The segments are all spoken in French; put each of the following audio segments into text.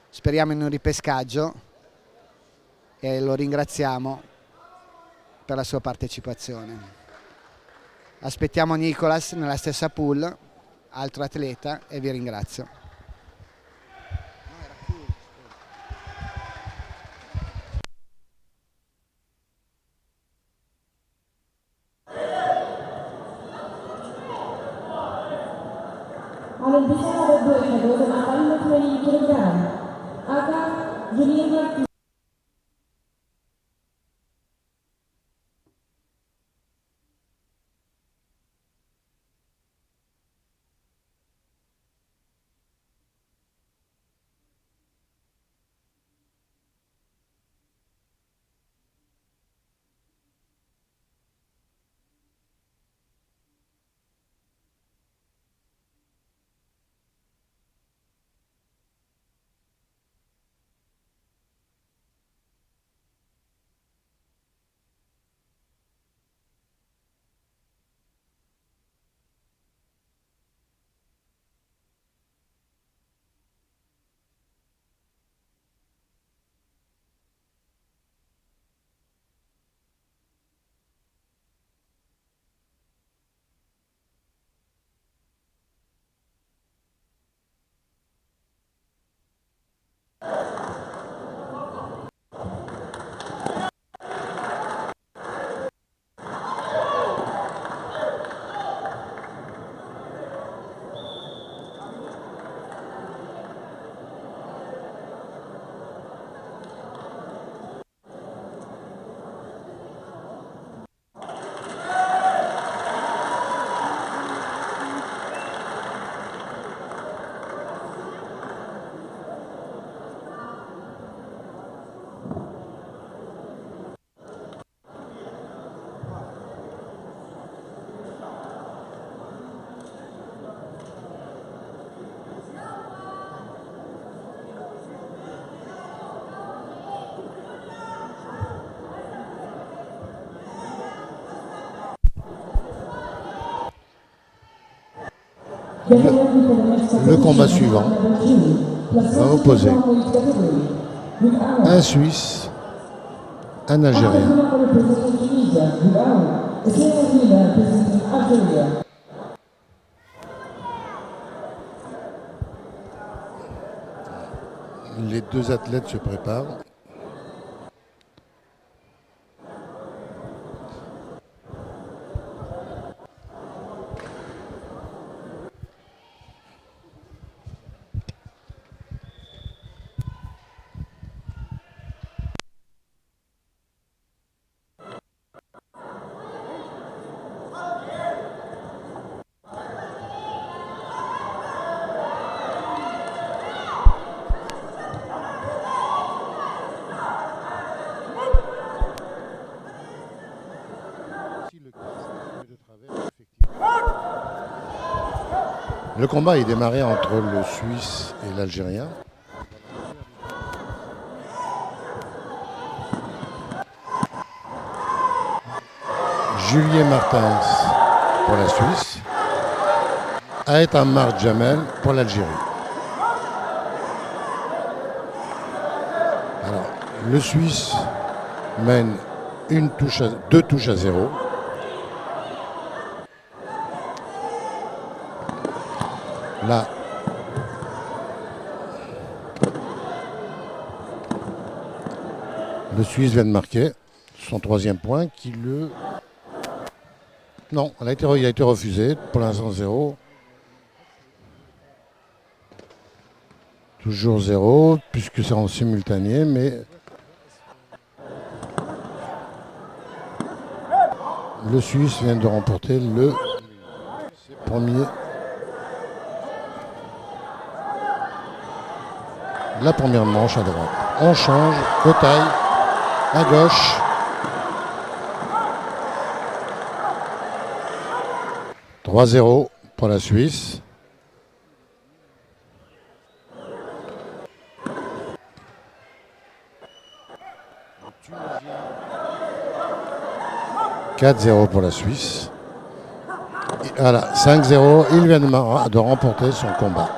Speriamo in un ripescaggio e lo ringraziamo per la sua partecipazione. Aspettiamo Nicolas nella stessa pool, altro atleta, e vi ringrazio. Allora, bisogna avere due categorie, ma vanno 20 kg. Aga, Giuliana. Le combat suivant va opposer un Suisse, un Algérien. Les deux athlètes se préparent. Le combat est démarré entre le Suisse et l'Algérien. Julien Martins pour la Suisse. Aet Ammar Jamel pour l'Algérie. Alors, le Suisse mène deux touches à 0. Là, le Suisse vient de marquer son troisième point qui le... Non, il a été refusé, pour l'instant 0. Toujours 0, puisque c'est en simultané, mais... Le Suisse vient de remporter le la première manche à droite. On change, Cotaille à gauche. « 3-0 pour la Suisse. « 4-0 pour la Suisse. » Voilà, 5-0. Il vient de remporter son combat.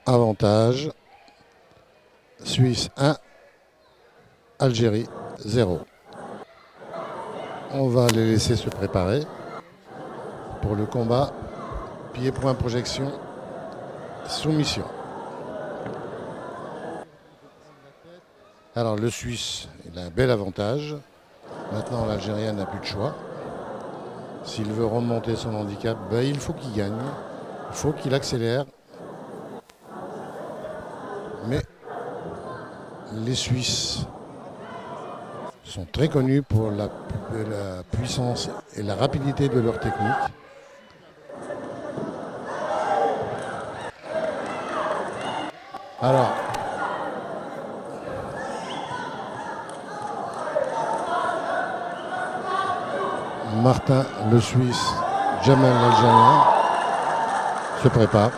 avantage. Suisse 1, Algérie 0. On va les laisser se préparer pour le combat. Pied, point, projection, soumission. Alors le Suisse, il a un bel avantage. Maintenant l'Algérien n'a plus de choix. S'il veut remonter son handicap, ben, il faut qu'il gagne. Il faut qu'il accélère. Mais les Suisses sont très connus pour la puissance et la rapidité de leur technique. Alors, Martin, le Suisse, Jamel, l'Algérien, se prépare.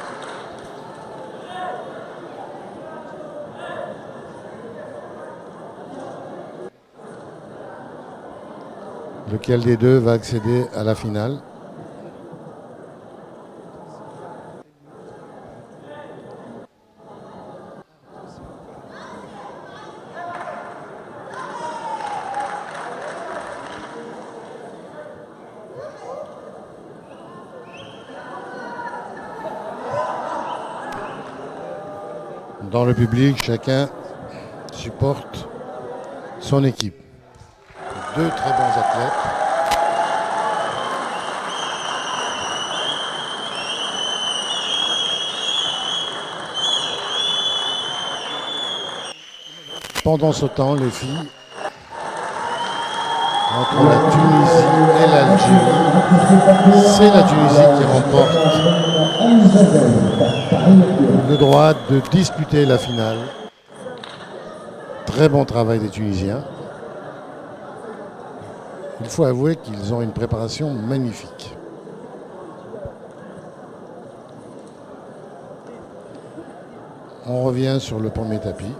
Lequel des deux va accéder à la finale? Dans le public, chacun supporte son équipe. Deux très bons athlètes. Pendant ce temps, les filles, entre la Tunisie et l'Algérie, c'est la Tunisie qui remporte le droit de disputer la finale. Très bon travail des Tunisiens. Il faut avouer qu'ils ont une préparation magnifique. On revient sur le premier tapis.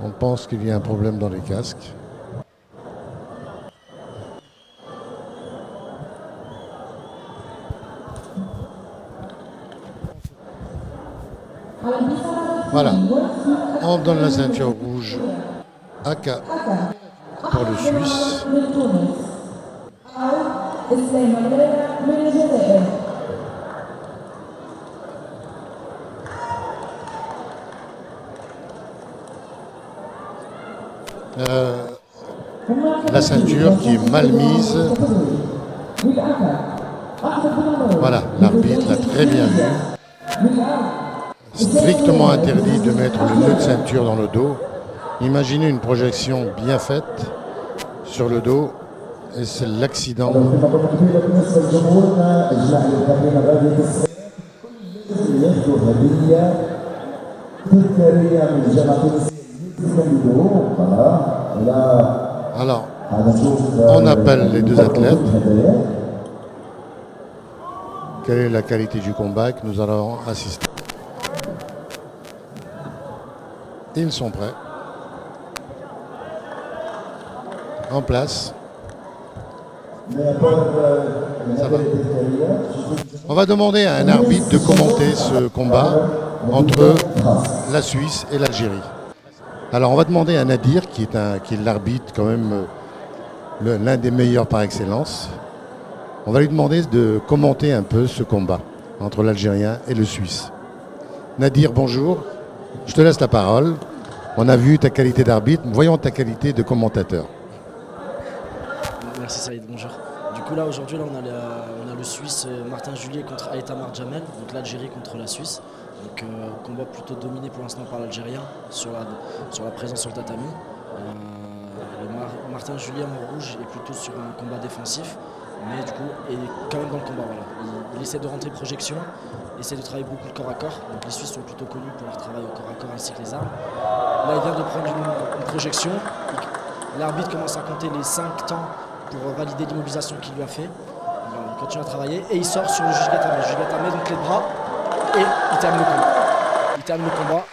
On pense qu'il y a un problème dans les casques. Voilà, on donne la ceinture rouge à K pour le Suisse. La ceinture qui est mal mise. Voilà, l'arbitre l'a très bien vu. Strictement interdit de mettre le nœud de ceinture dans le dos. Imaginez une projection bien faite sur le dos et c'est l'accident. Alors, on appelle les deux athlètes. Quelle est la qualité du combat que nous allons assister? Ils sont prêts. En place. Ça va. On va demander à un arbitre de commenter ce combat entre la Suisse et l'Algérie. Alors on va demander à Nadir, qui est l'arbitre quand même l'un des meilleurs par excellence. On va lui demander de commenter un peu ce combat entre l'Algérien et le Suisse. Nadir, bonjour. Je te laisse la parole. On a vu ta qualité d'arbitre. Voyons ta qualité de commentateur. Merci Saïd, bonjour. Du coup là aujourd'hui on a le Suisse Martin Julier contre Aïtamar Jamel, donc l'Algérie contre la Suisse. Donc combat plutôt dominé pour l'instant par l'Algérien sur la présence sur le tatami. Martin Julier en rouge est plutôt sur un combat défensif, mais du coup est quand même dans le combat. Voilà. Il essaie de rentrer projection, essaie de travailler beaucoup le corps à corps. Donc les Suisses sont plutôt connus pour leur travail au corps à corps ainsi que les armes. Là il vient de prendre une projection. L'arbitre commence à compter les 5 temps pour valider l'immobilisation qu'il lui a fait. Voilà, il continue à travailler et il sort sur le juge Gatame. Le juge Gatame, donc les bras. Et il termine le combat. Il termine le combat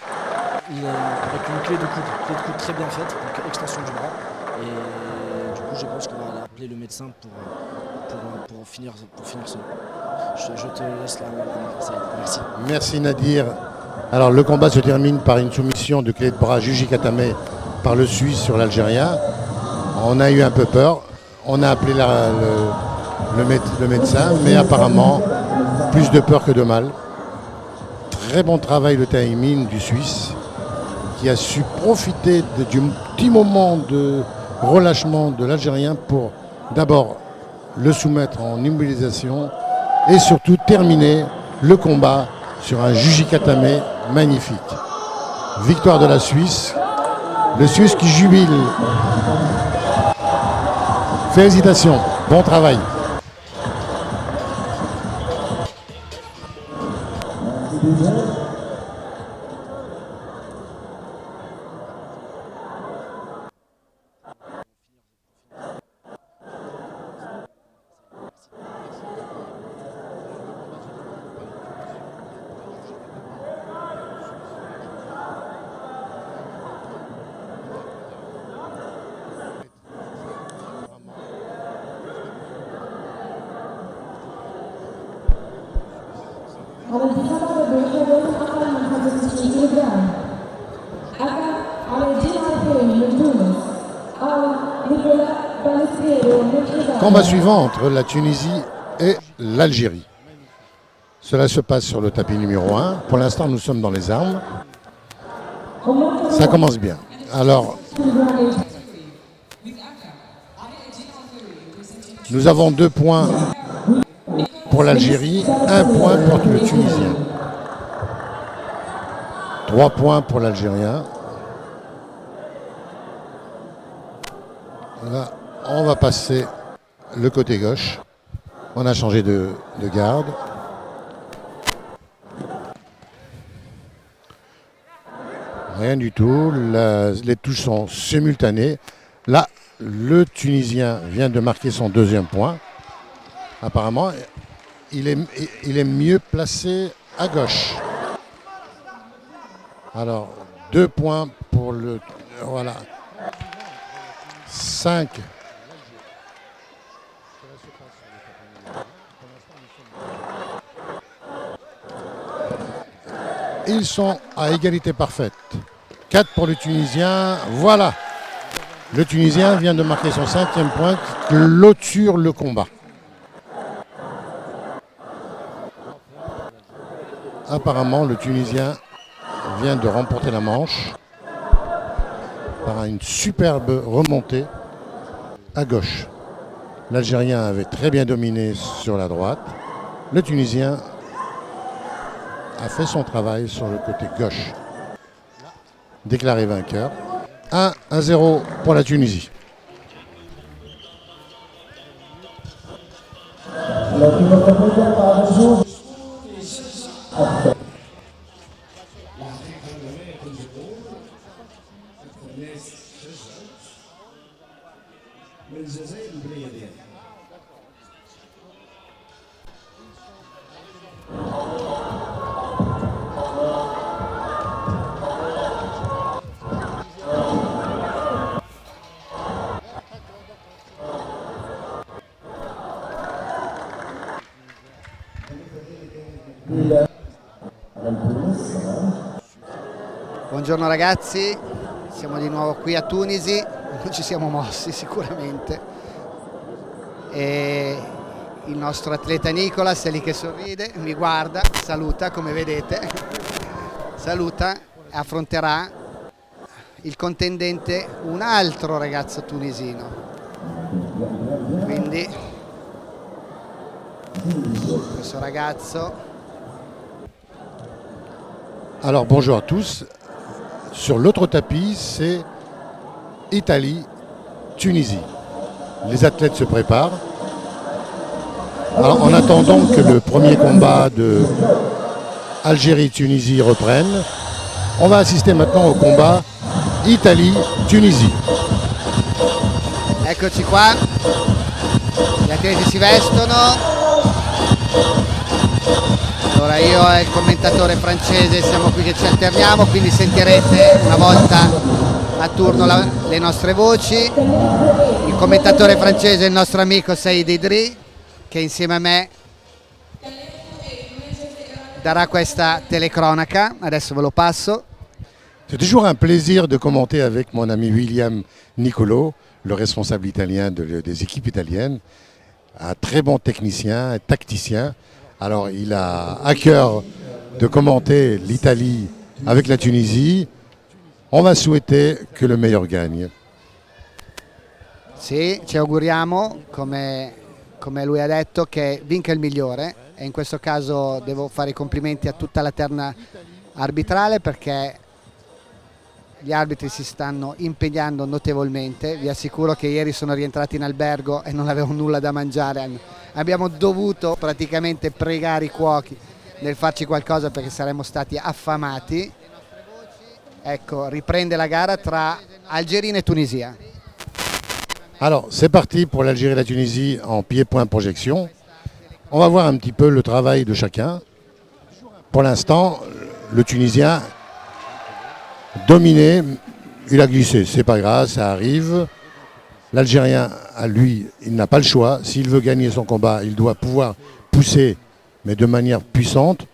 avec une clé de coude très bien faite, donc extension du bras. Et du coup, je pense qu'on va aller appeler le médecin pour finir ça. Je te laisse la main. Merci. Merci Nadir. Alors le combat se termine par une soumission de clé de bras Juji Katame par le Suisse sur l'Algérien. On a eu un peu peur. On a appelé le médecin, mais apparemment plus de peur que de mal. Très bon travail de timing du Suisse qui a su profiter du petit moment de relâchement de l'Algérien pour d'abord le soumettre en immobilisation et surtout terminer le combat sur un Juji Katame magnifique. Victoire de la Suisse. Le Suisse qui jubile. Félicitations, bon travail. Combat suivant entre la Tunisie et l'Algérie. Cela se passe sur le tapis numéro 1. Pour l'instant, nous sommes dans les armes. Ça commence bien. Alors, nous avons 2 points pour l'Algérie, 1 point pour le Tunisien. 3 points pour l'Algérien. Là, on va passer le côté gauche. On a changé de garde. Rien du tout. Les touches sont simultanées. Là, le Tunisien vient de marquer son 2e point. Apparemment, il est mieux placé à gauche. Alors, 2 points pour le... Voilà. 5. Ils sont à égalité parfaite. 4 pour le Tunisien. Voilà. Le Tunisien vient de marquer son 5e point qui clôture le combat. Apparemment, le Tunisien vient de remporter la manche par une superbe remontée à gauche. L'Algérien avait très bien dominé sur la droite. Le Tunisien a fait son travail sur le côté gauche. Déclaré vainqueur. 1-0 pour la Tunisie. Buongiorno ragazzi, siamo di nuovo qui a Tunisi, non ci siamo mossi sicuramente e il nostro atleta Nicolas è lì che sorride, mi guarda, saluta come vedete, saluta e affronterà il contendente, un altro ragazzo tunisino, quindi questo ragazzo. Alors bonjour à tous. Sur l'autre tapis, c'est Italie-Tunisie. Les athlètes se préparent. Alors, en attendant que le premier combat de Algérie-Tunisie reprenne, on va assister maintenant au combat Italie-Tunisie. Eccoci qua, gli atleti si vestono. Allora io e il commentatore francese siamo qui che ci alterniamo, quindi sentirete una volta a turno le nostre voci. Il commentatore francese è il nostro amico Saïd Idri, che insieme a me darà questa telecronaca. Adesso ve lo passo. C'est toujours un plaisir de commenter avec mon ami William Nicolo, le responsable italien des équipes italiennes, un très bon technicien, un tacticien. Alors il a à cœur de commenter l'Italie avec la Tunisie. On va souhaiter que le meilleur gagne. Sì, ci auguriamo, come lui ha detto, che vinca il migliore, e in questo caso devo fare i complimenti a tutta la terna arbitrale, perché gli arbitri si stanno impegnando notevolmente. Vi assicuro che ieri sono rientrati in albergo e non avevo nulla da mangiare. Abbiamo dovuto praticamente pregare i cuochi nel farci qualcosa perché saremmo stati affamati. Ecco, riprende la gara tra Algérie et Tunisia. Alors c'est parti pour l'Algérie et la Tunisie en pied-point projection. On va voir un petit peu le travail de chacun. Pour l'instant, le Tunisien dominé, il a glissé, c'est pas grave, ça arrive. L'Algérien, à lui, il n'a pas le choix. S'il veut gagner son combat, il doit pouvoir pousser, mais de manière puissante.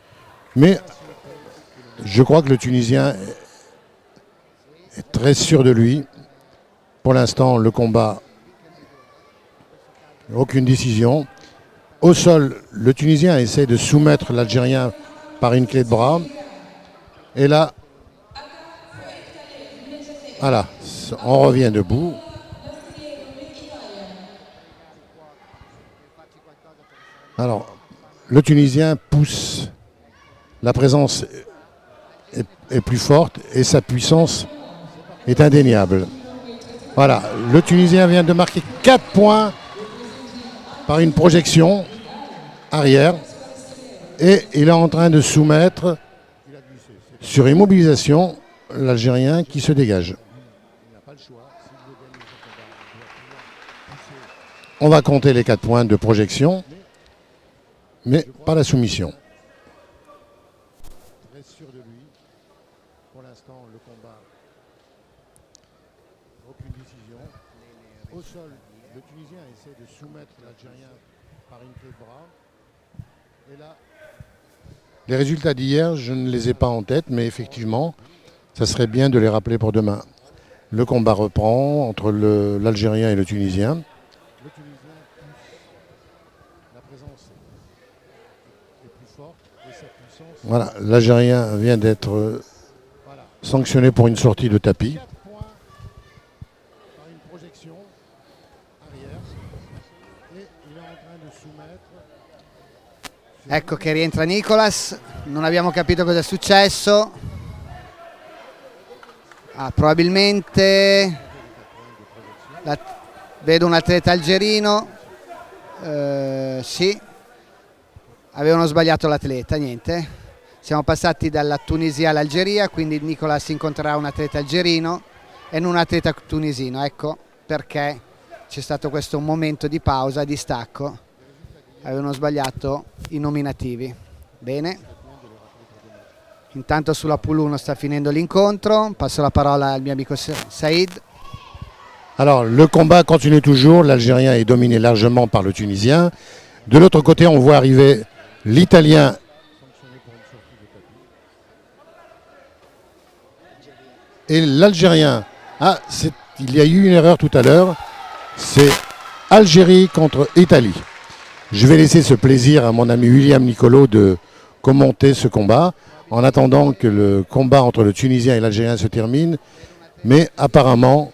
Mais je crois que le Tunisien est très sûr de lui. Pour l'instant, le combat, aucune décision. Au sol, le Tunisien essaie de soumettre l'Algérien par une clé de bras. Et là, voilà, on revient debout. Alors, le Tunisien pousse, la présence est plus forte et sa puissance est indéniable. Voilà, le Tunisien vient de marquer 4 points par une projection arrière et il est en train de soumettre sur immobilisation l'Algérien qui se dégage. On va compter les 4 points de projection, mais pas la soumission. Très sûr de lui. Pour l'instant, le combat, aucune décision. Au sol, le Tunisien essaie de soumettre l'Algérien par une clé de bras. Et là, les résultats d'hier, je ne les ai pas en tête, mais effectivement, ça serait bien de les rappeler pour demain. Le combat reprend entre l'Algérien et le Tunisien. Le Tunisien pousse, la présence est plus forte et sa puissance. Voilà, l'Algérien vient d'être sanctionné pour une sortie de tapis. 4 points par une projection arrière et il est en train de soumettre. Ecco che rientra Nicolas, non abbiamo capito cosa è successo. Probabilmente vedo un atleta algerino, sì, avevano sbagliato l'atleta, niente. Siamo passati dalla Tunisia all'Algeria, quindi Nicolas incontrerà un atleta algerino e non un atleta tunisino, ecco perché c'è stato questo momento di pausa, di stacco. Avevano sbagliato i nominativi. Bene. Intanto sulla pool 1 sta finendo l'incontro. Passo la parola al mio amico Saïd. Alors le combat continue toujours. L'Algérien est dominé largement par le Tunisien. De l'autre côté, on voit arriver l'Italien. Et l'Algérien. Il y a eu une erreur tout à l'heure. C'est Algérie contre Italie. Je vais laisser ce plaisir à mon ami William Nicolo de commenter ce combat en attendant que le combat entre le Tunisien et l'Algérien se termine. Mais apparemment,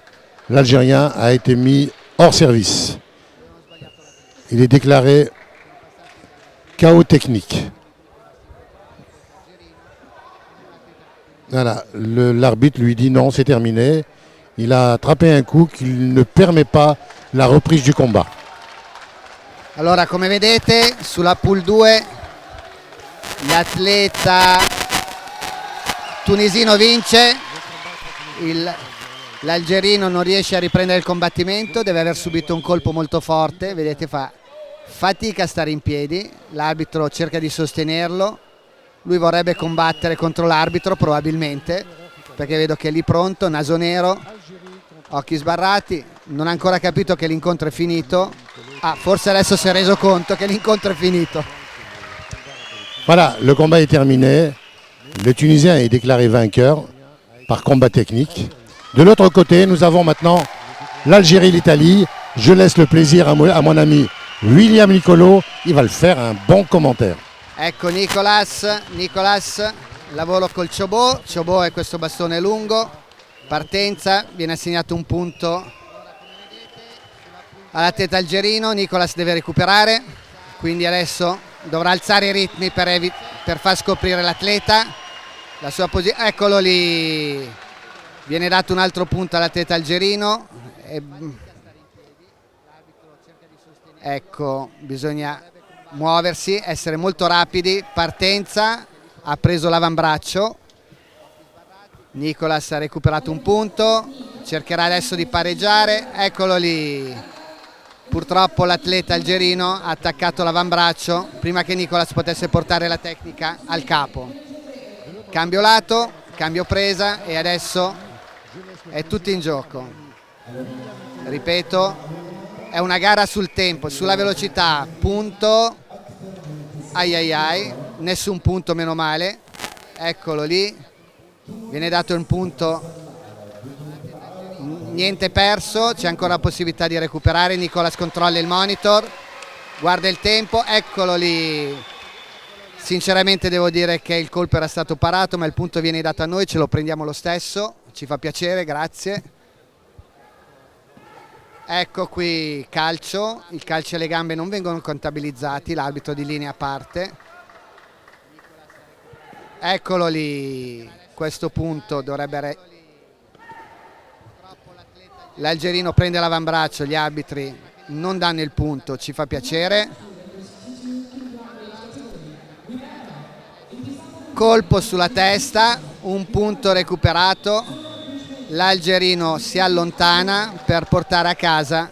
l'Algérien a été mis hors service. Il est déclaré chaos technique. Voilà, l'arbitre lui dit non, c'est terminé. Il a attrapé un coup qui ne permet pas la reprise du combat. Allora, come vedete, sulla pool 2 l'atleta tunisino vince, l'algerino non riesce a riprendere il combattimento, deve aver subito un colpo molto forte, vedete fa fatica a stare in piedi, l'arbitro cerca di sostenerlo, Lui vorrebbe combattere contro l'arbitro probabilmente, perché vedo che è lì pronto, naso nero, occhi sbarrati, non ha ancora capito che l'incontro è finito. Ah, forse adesso si è reso conto che l'incontro è finito. Voilà, le combat est terminé. Le Tunisien est déclaré vainqueur par combat technique. De l'autre côté, nous avons maintenant l'Algérie, l'Italie. Je laisse le plaisir à mon ami William Nicolo. Il va le faire un bon commentaire. Ecco Nicolas, lavoro col Chobot. Chobot è questo bastone lungo. Partenza, viene assegnato un punto all'atleta algerino. Nicolas deve recuperare, quindi adesso dovrà alzare i ritmi per far scoprire l'atleta. La sua posizione, eccolo lì, viene dato un altro punto all'atleta algerino. Ecco, bisogna muoversi, essere molto rapidi. Partenza, ha preso l'avambraccio. Nicolas ha recuperato un punto, cercherà adesso di pareggiare. Eccolo lì, purtroppo l'atleta algerino ha attaccato l'avambraccio prima che Nicolas potesse portare la tecnica al capo. Cambio lato, cambio presa e adesso è tutto in gioco. Ripeto, è una gara sul tempo, sulla velocità, punto, ai, nessun punto meno male, eccolo lì, viene dato un punto, niente perso, c'è ancora la possibilità di recuperare. Nicolas controlla il monitor, guarda il tempo, eccolo lì. Sinceramente devo dire che il colpo era stato parato, ma il punto viene dato a noi, ce lo prendiamo lo stesso, ci fa piacere, grazie. Ecco qui calcio, il calcio e le gambe non vengono contabilizzati, l'arbitro di linea a parte. Eccolo lì, questo punto dovrebbe... L'algerino prende l'avambraccio, gli arbitri non danno il punto, ci fa piacere. Colpo sulla testa, un punto recuperato. L'algerino si allontana per portare a casa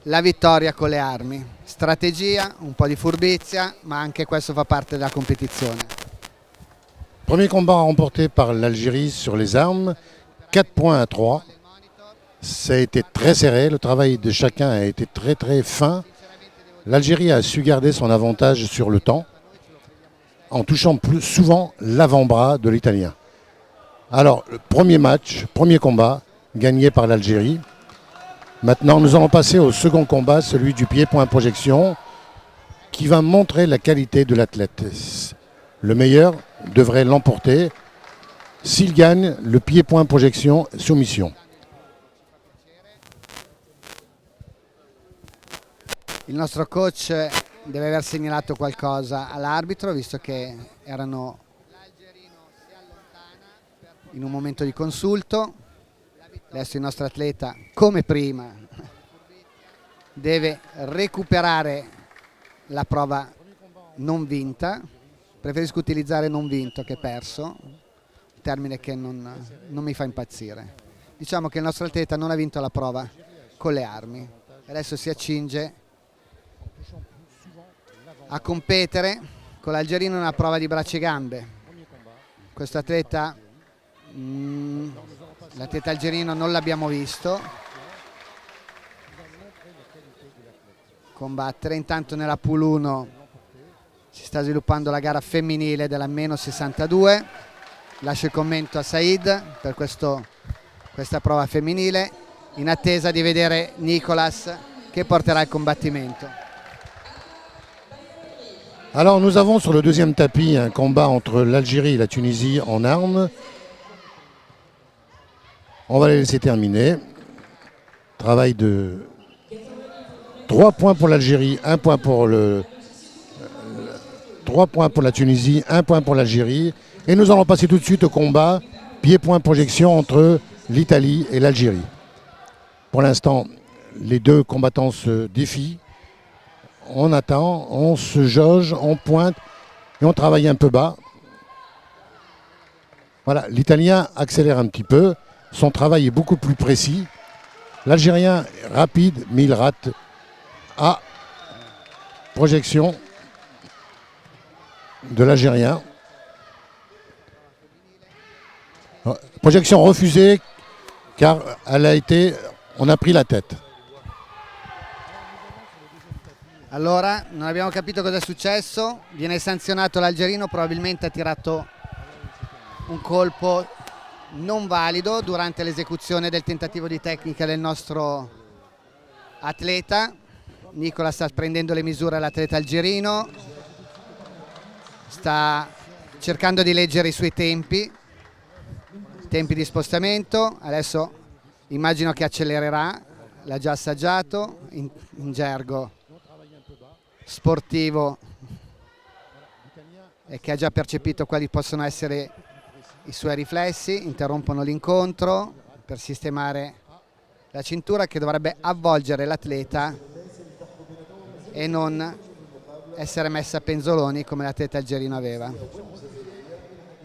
la vittoria con le armi. Strategia, un po' di furbizia, ma anche questo fa parte della competizione. Premier combat remporté par l'Algérie sur les armes, 4 points à 3. Ça a été très serré, le travail de chacun a été très très fin. L'Algérie a su garder son avantage sur le temps en touchant plus souvent l'avant-bras de l'Italien. Alors, le premier match, premier combat, gagné par l'Algérie. Maintenant, nous allons passer au second combat, celui du pied-point projection, qui va montrer la qualité de l'athlète. Le meilleur devrait l'emporter. S'il gagne, le pied-point projection soumission. Il nostro coach deve aver segnalato qualcosa all'arbitro, visto che erano in un momento di consulto. Adesso il nostro atleta, come prima, deve recuperare la prova non vinta. Preferisco utilizzare non vinto che perso, un termine che non mi fa impazzire. Diciamo che il nostro atleta non ha vinto la prova con le armi, adesso si accinge a competere con l'algerino in una prova di braccia e gambe. Questo atleta, l'atleta algerino non l'abbiamo visto combattere. Intanto nella pool 1 si sta sviluppando la gara femminile della meno 62. Lascio il commento a Said per questa prova femminile, in attesa di vedere Nicolas che porterà il combattimento. Alors nous avons sur le deuxième tapis un combat entre l'Algérie et la Tunisie en armes. On va les laisser terminer. Travail de 3 points pour l'Algérie, 1 point pour 3 points pour la Tunisie, 1 point pour l'Algérie. Et nous allons passer tout de suite au combat pied-point projection entre l'Italie et l'Algérie. Pour l'instant, les deux combattants se défient. On attend, on se jauge, on pointe et on travaille un peu bas. Voilà, l'Italien accélère un petit peu. Son travail est beaucoup plus précis. L'Algérien est rapide, mais il rate. Ah, projection de l'Algérien. Projection refusée car on a pris la tête. Allora, non abbiamo capito cosa è successo, viene sanzionato l'algerino, probabilmente ha tirato un colpo non valido durante l'esecuzione del tentativo di tecnica del nostro atleta. Nicola sta prendendo le misure all'atleta algerino, sta cercando di leggere i suoi tempi di spostamento. Adesso immagino che accelererà, l'ha già assaggiato in gergo sportivo e che ha già percepito quali possono essere i suoi riflessi. Interrompono l'incontro per sistemare la cintura che dovrebbe avvolgere l'atleta e non essere messa a penzoloni come l'atleta algerino aveva.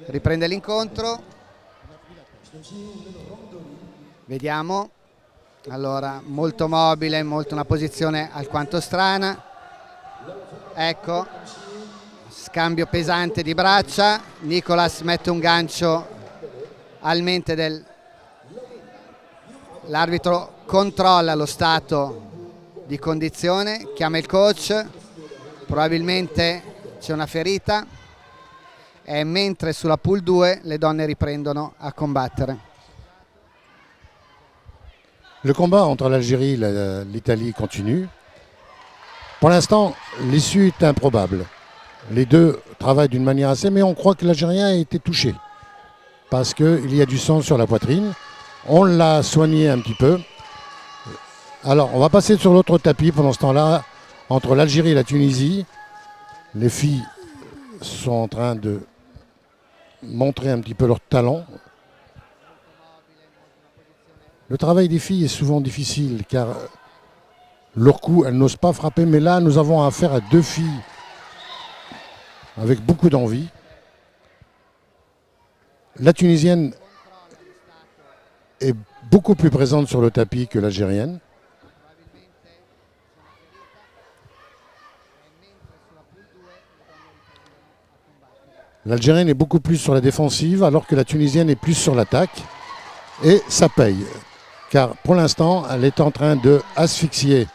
Riprende l'incontro, vediamo. Allora, molto mobile, molto una posizione alquanto strana. Ecco, scambio pesante di braccia. Nicolas mette un gancio al mente l'arbitro, controlla lo stato di condizione, chiama il coach, probabilmente c'è una ferita, e mentre sulla pool 2 le donne riprendono a combattere. Le combat entre l'Algérie et l'Italie continue. Pour l'instant, l'issue est improbable. Les deux travaillent d'une manière assez, mais on croit que l'Algérien a été touché parce qu'il y a du sang sur la poitrine. On l'a soigné un petit peu. Alors, on va passer sur l'autre tapis pendant ce temps-là, entre l'Algérie et la Tunisie. Les filles sont en train de montrer un petit peu leur talent. Le travail des filles est souvent difficile car leur coup, elles n'osent pas frapper. Mais là, nous avons affaire à deux filles avec beaucoup d'envie. La Tunisienne est beaucoup plus présente sur le tapis que l'Algérienne. L'Algérienne est beaucoup plus sur la défensive alors que la Tunisienne est plus sur l'attaque. Et ça paye. Car pour l'instant, elle est en train d'asphyxier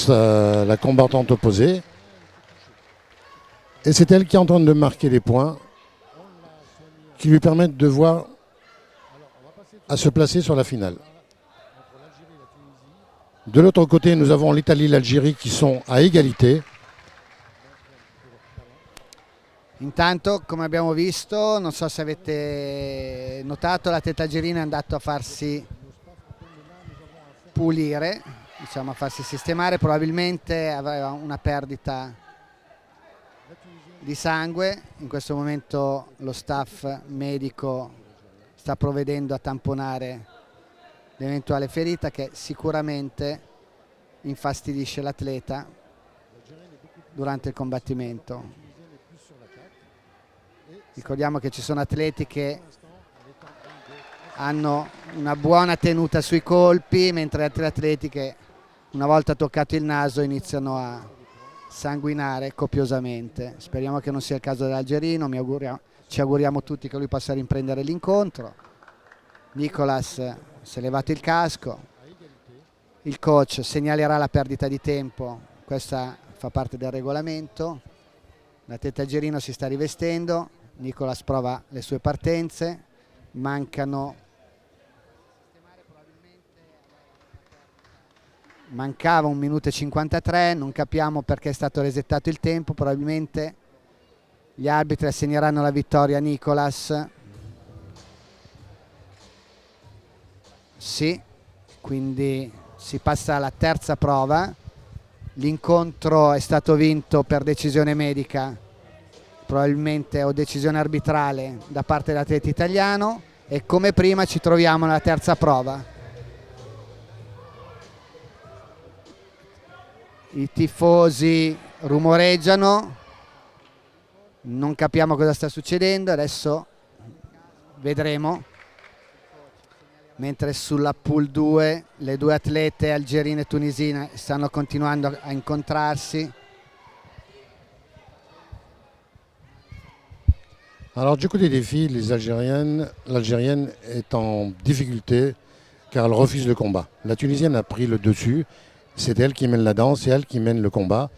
la combattante opposée. Et c'est elle qui est en train de marquer les points qui lui permettent de voir à se placer sur la finale. De l'autre côté, nous avons l'Italie et l'Algérie qui sont à égalité. Intanto, come abbiamo visto, non so se avete notato, l'atleta algerino è andato a farsi pulire, diciamo a farsi sistemare, probabilmente aveva una perdita di sangue. In questo momento lo staff medico sta provvedendo a tamponare l'eventuale ferita che sicuramente infastidisce l'atleta durante il combattimento. Ricordiamo che ci sono atleti che hanno una buona tenuta sui colpi, mentre altri atleti che una volta toccato il naso iniziano a sanguinare copiosamente. Speriamo che non sia il caso dell'algerino, ci auguriamo tutti che lui possa riprendere l'incontro. Nicolas si è levato il casco, il coach segnalerà la perdita di tempo, questa fa parte del regolamento. L'atleta algerino si sta rivestendo, Nicolas prova le sue partenze, mancava 1 minuto e 53, non capiamo perché è stato resettato il tempo, probabilmente gli arbitri assegneranno la vittoria a Nicolas. Sì, quindi si passa alla terza prova. L'incontro è stato vinto per decisione medica, probabilmente o decisione arbitrale da parte dell'atleta italiano, e come prima ci troviamo nella terza prova. I tifosi rumoreggiano, non capiamo cosa sta succedendo, adesso vedremo. Mentre sulla pool 2 le due atlete algerine e tunisine stanno continuando a incontrarsi. Alors du côté des filles, l'Algérienne est en difficulté car elle refuse le combat. La Tunisienne a pris le dessus, c'est elle qui mène la danse, c'est elle qui mène le combat.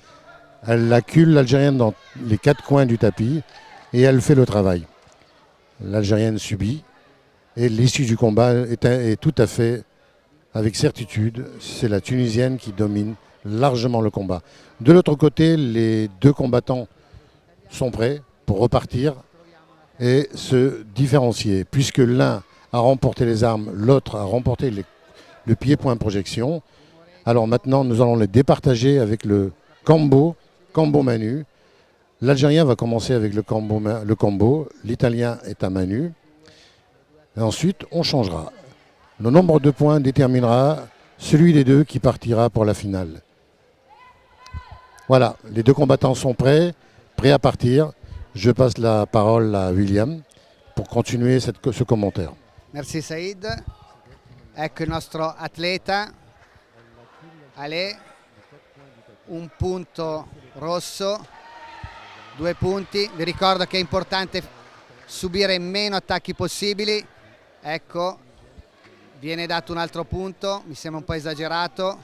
Elle accule l'Algérienne dans les quatre coins du tapis et elle fait le travail. L'Algérienne subit et l'issue du combat est tout à fait avec certitude, c'est la Tunisienne qui domine largement le combat. De l'autre côté, les deux combattants sont prêts pour repartir et se différencier, puisque l'un a remporté les armes, l'autre a remporté le pied-point projection. Alors maintenant, nous allons les départager avec le combo Manu. L'Algérien va commencer avec le combo, l'Italien est à Manu. Et ensuite, on changera. Le nombre de points déterminera celui des deux qui partira pour la finale. Voilà, les deux combattants sont prêts à partir. Je passe la parole à William pour continuer ce commentaire. Merci Said. Ecco il nostro atleta, Ale, un punto rosso, 2 punti. Vi ricordo che è importante subire meno attacchi possibili. Ecco, viene dato un altro punto, mi sembra un po' esagerato.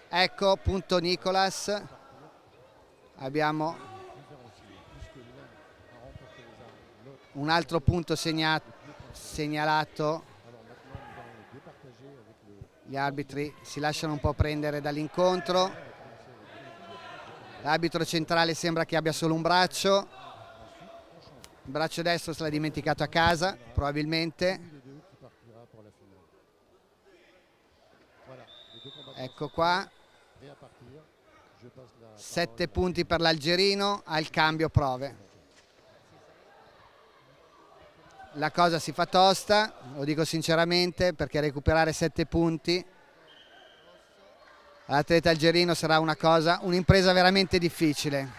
Ecco, punto Nicolas. Abbiamo un altro punto segnalato. Gli arbitri si lasciano un po' prendere dall'incontro. L'arbitro centrale sembra che abbia solo un braccio. Il braccio destro se l'ha dimenticato a casa, probabilmente. Ecco qua. 7 punti per l'algerino al cambio prove. La cosa si fa tosta, lo dico sinceramente, perché recuperare 7 punti all'atleta algerino sarà un'impresa veramente difficile.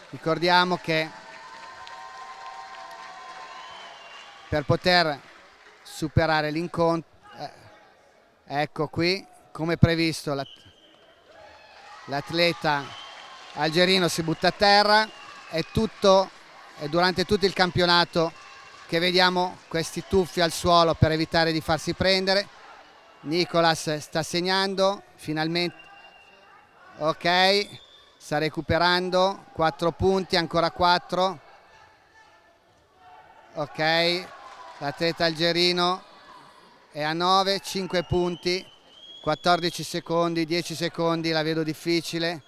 Ricordiamo che per poter superare l'incontro, ecco qui, come previsto, l'atleta algerino si butta a terra. È durante tutto il campionato che vediamo questi tuffi al suolo per evitare di farsi prendere. Nicolas sta segnando finalmente, ok, sta recuperando 4 punti, ancora 4, ok, l'atleta algerino è a 9, 5 punti, 14 secondi, 10 secondi, la vedo difficile,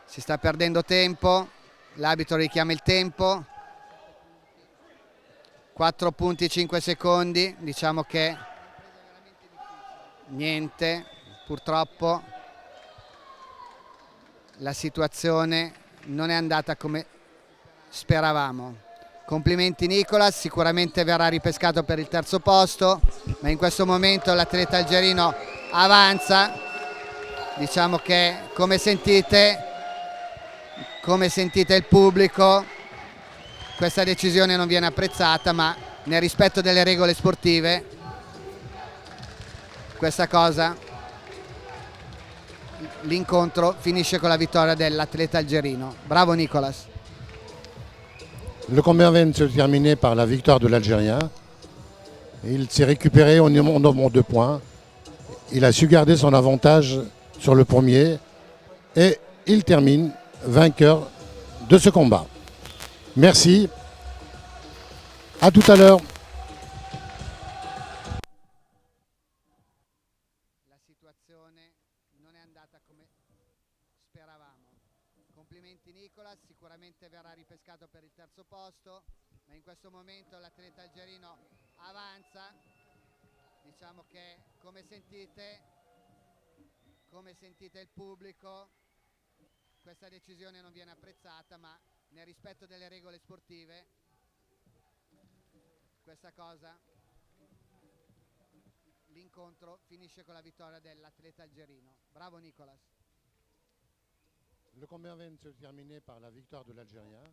si sta perdendo tempo, l'arbitro richiama il tempo. 4 punti 5 secondi, diciamo che niente, purtroppo la situazione non è andata come speravamo. Complimenti Nicolas, sicuramente verrà ripescato per il terzo posto, ma in questo momento l'atleta algerino avanza. Diciamo che come sentite il pubblico, questa decisione non viene apprezzata, ma nel rispetto delle regole sportive l'incontro finisce con la vittoria dell'atleta algerino. Bravo Nicolas. Le combat vient de se terminer par la victoire de l'Algérien. Il s'est récupéré au nombre de points. Il a su garder son avantage sur le premier et il termine vainqueur de ce combat. Merci. À tout à l'heure. La situazione non è andata come speravamo. Complimenti Nicolas, sicuramente verrà ripescato per il terzo posto, ma in questo momento l'atleta algerino avanza. Diciamo che come sentite il pubblico, questa decisione non viene apprezzata, ma nel rispetto delle regole sportive l'incontro finisce con la vittoria dell'atleta algerino. Bravo Nicolas. Le combat vient de se terminer par la victoire de l'Algérien.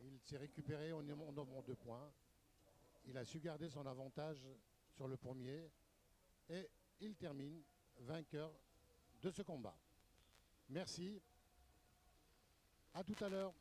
Il s'est récupéré au nombre de points. Il a su garder son avantage sur le premier et il termine vainqueur de ce combat. Merci. À tout à l'heure.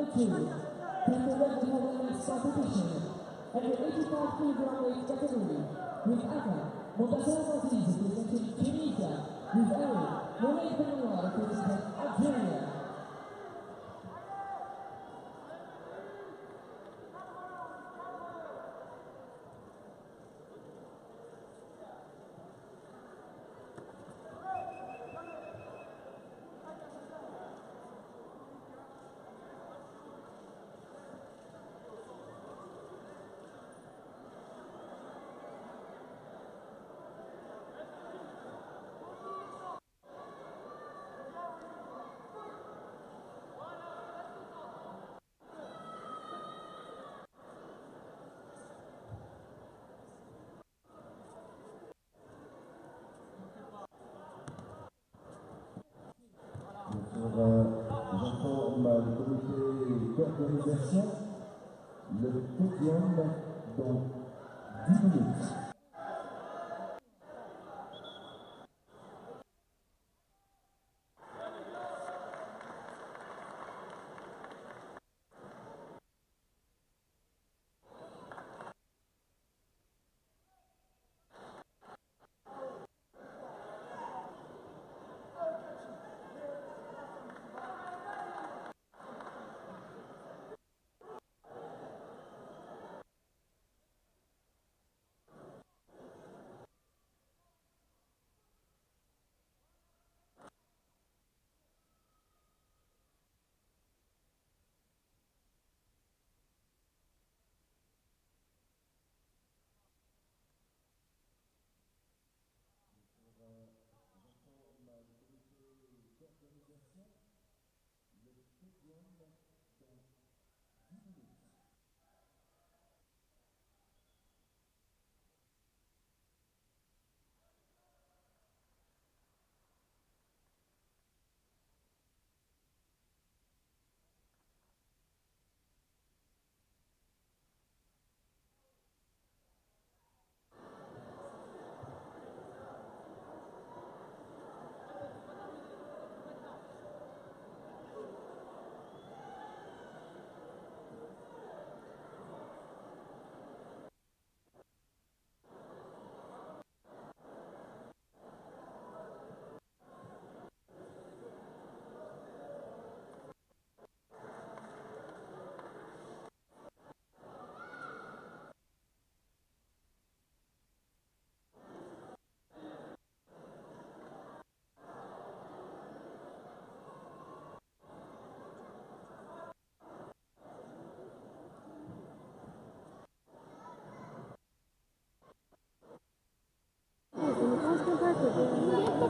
2, Pentathlon Women's Competition, and the 85 kg weight category, with Aka, Montasol Aziz representing Tunisia, with Eric, Mohamed Benoit representing Algeria. J'informe le comité d'organisation, le podium dans 10 minutes.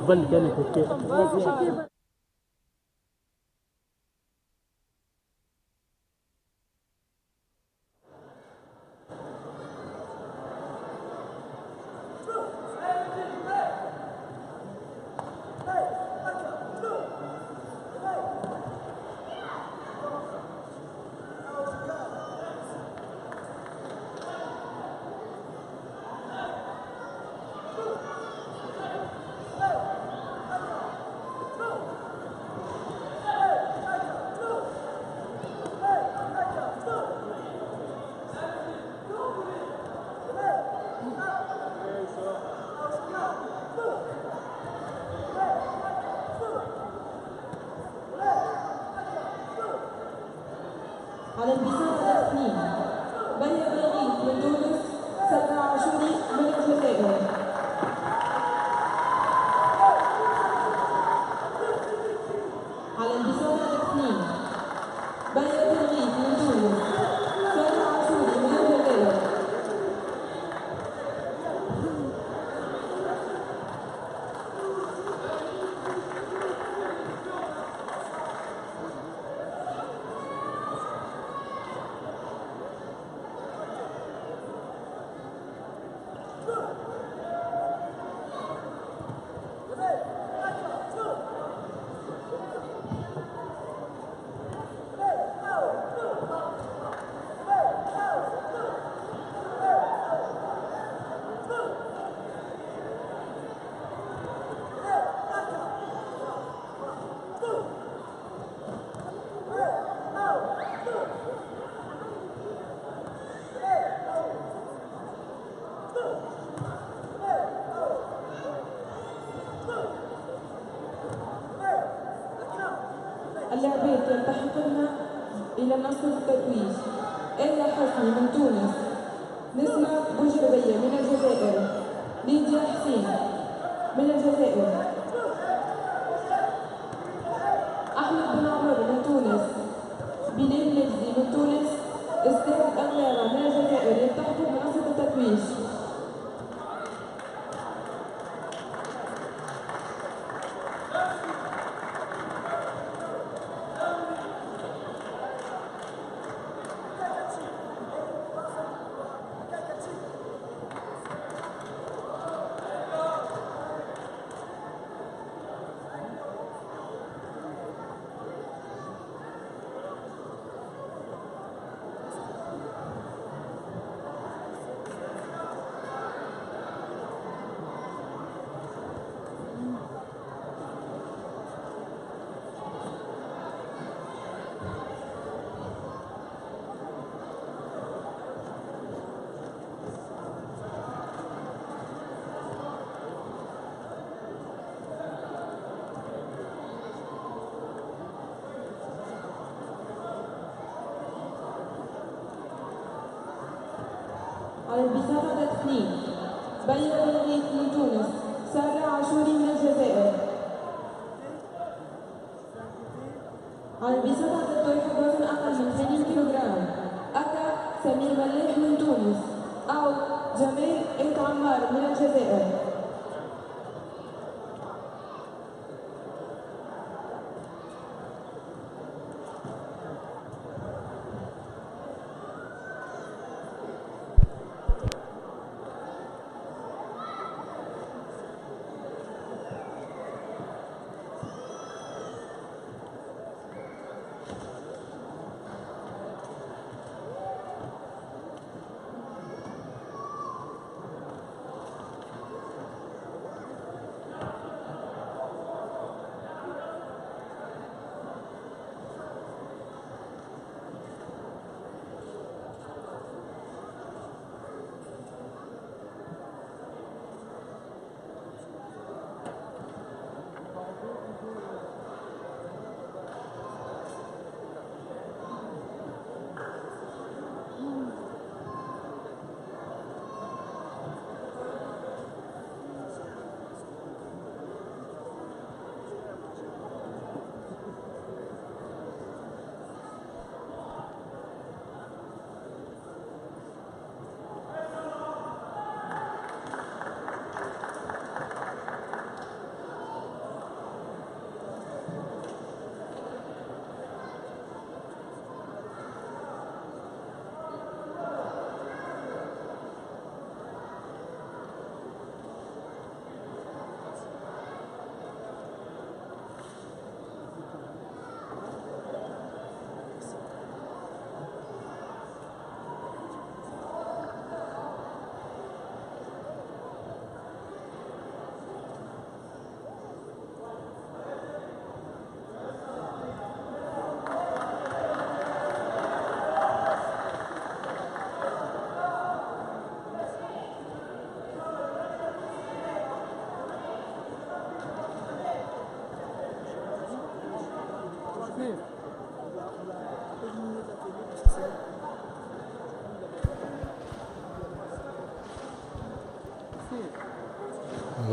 بل كانت كيف على البساطة الاثنين بني بلغيث من تونس، سلمى عاشوري من الجزائر. على البساطة الاثنين بني بلغيث من تونس، سلمى عاشوري من الجزائر. اللاعبات يلتحقن إلى منصة التتويج. آية حسني من تونس، نسمة بوجربية من الجزائر، ليديا حسين من الجزائر، أحمد بن عمر من تونس، بلال مجدي من تونس، استاذ أغلارة من الجزائر يلتحقوا بمنصة التتويج. على البساطة تدخين، بيا ولغيث من تونس، سارة عاشوري من الجزائر. على البساطة تطرح وزن أقل من 80 كيلوغرام، أكا سمير ملاح من تونس، أو جمال إيت عمار من الجزائر.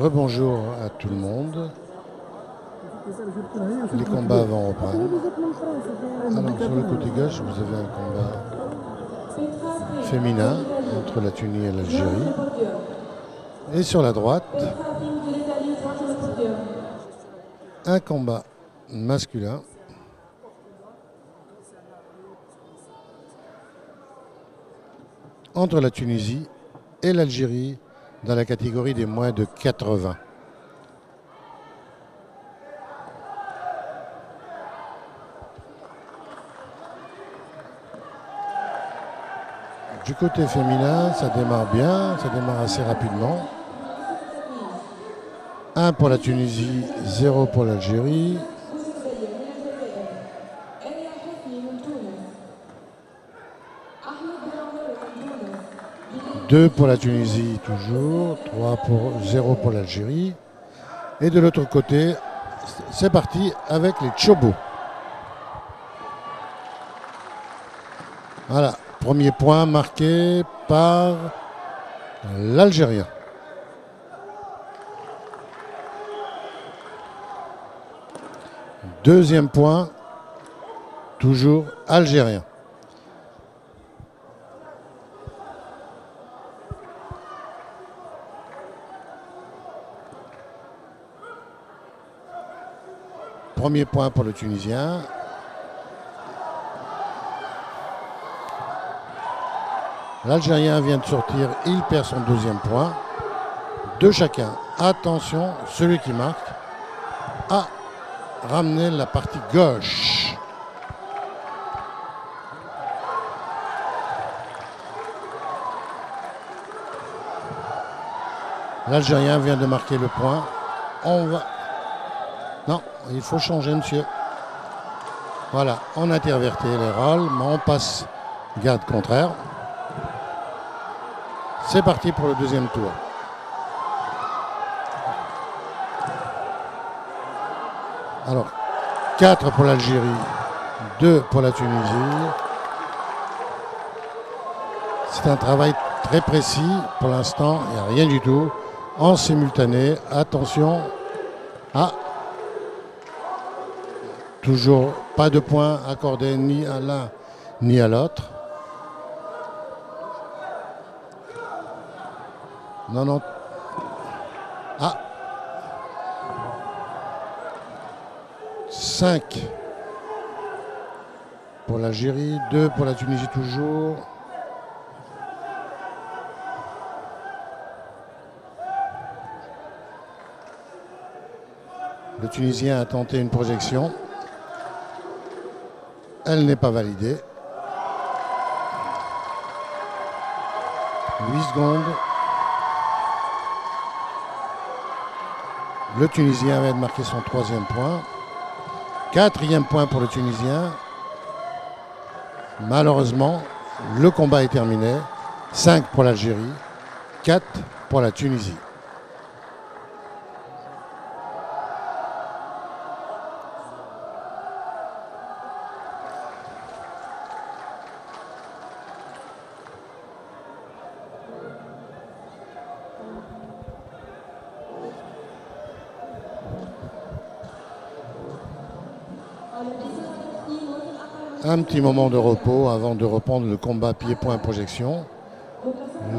Rebonjour à tout le monde. Les combats vont reprendre. Alors sur le côté gauche, vous avez un combat féminin entre la Tunisie et l'Algérie. Et sur la droite, un combat masculin entre la Tunisie et l'Algérie dans la catégorie des moins de 80. Du côté féminin, ça démarre bien, ça démarre assez rapidement. 1 pour la Tunisie, 0 pour l'Algérie. 2 pour la Tunisie toujours, 0 pour l'Algérie. Et de l'autre côté, c'est parti avec les Chobos. Voilà, premier point marqué par l'Algérien. Deuxième point, toujours algérien. Premier point pour le Tunisien. L'Algérien vient de sortir, il perd son deuxième point. Deux chacun. Attention, celui qui marque a ramené la partie gauche. L'Algérien vient de marquer le point. On va... Non, il faut changer, monsieur. Voilà, on intervertit les rôles, mais on passe garde contraire. C'est parti pour le deuxième tour. Alors, 4 pour l'Algérie, 2 pour la Tunisie. C'est un travail très précis. Pour l'instant, il n'y a rien du tout. En simultané, attention. Ah, toujours pas de points accordés ni à l'un ni à l'autre. Non, non. Ah. 5 pour l'Algérie, 2 pour la Tunisie toujours. Le Tunisien a tenté une projection. Elle n'est pas validée. 8 secondes. Le Tunisien vient de marquer son troisième point. Quatrième point pour le Tunisien. Malheureusement, le combat est terminé. 5 pour l'Algérie, 4 pour la Tunisie. Un petit moment de repos avant de reprendre le combat pied-point projection.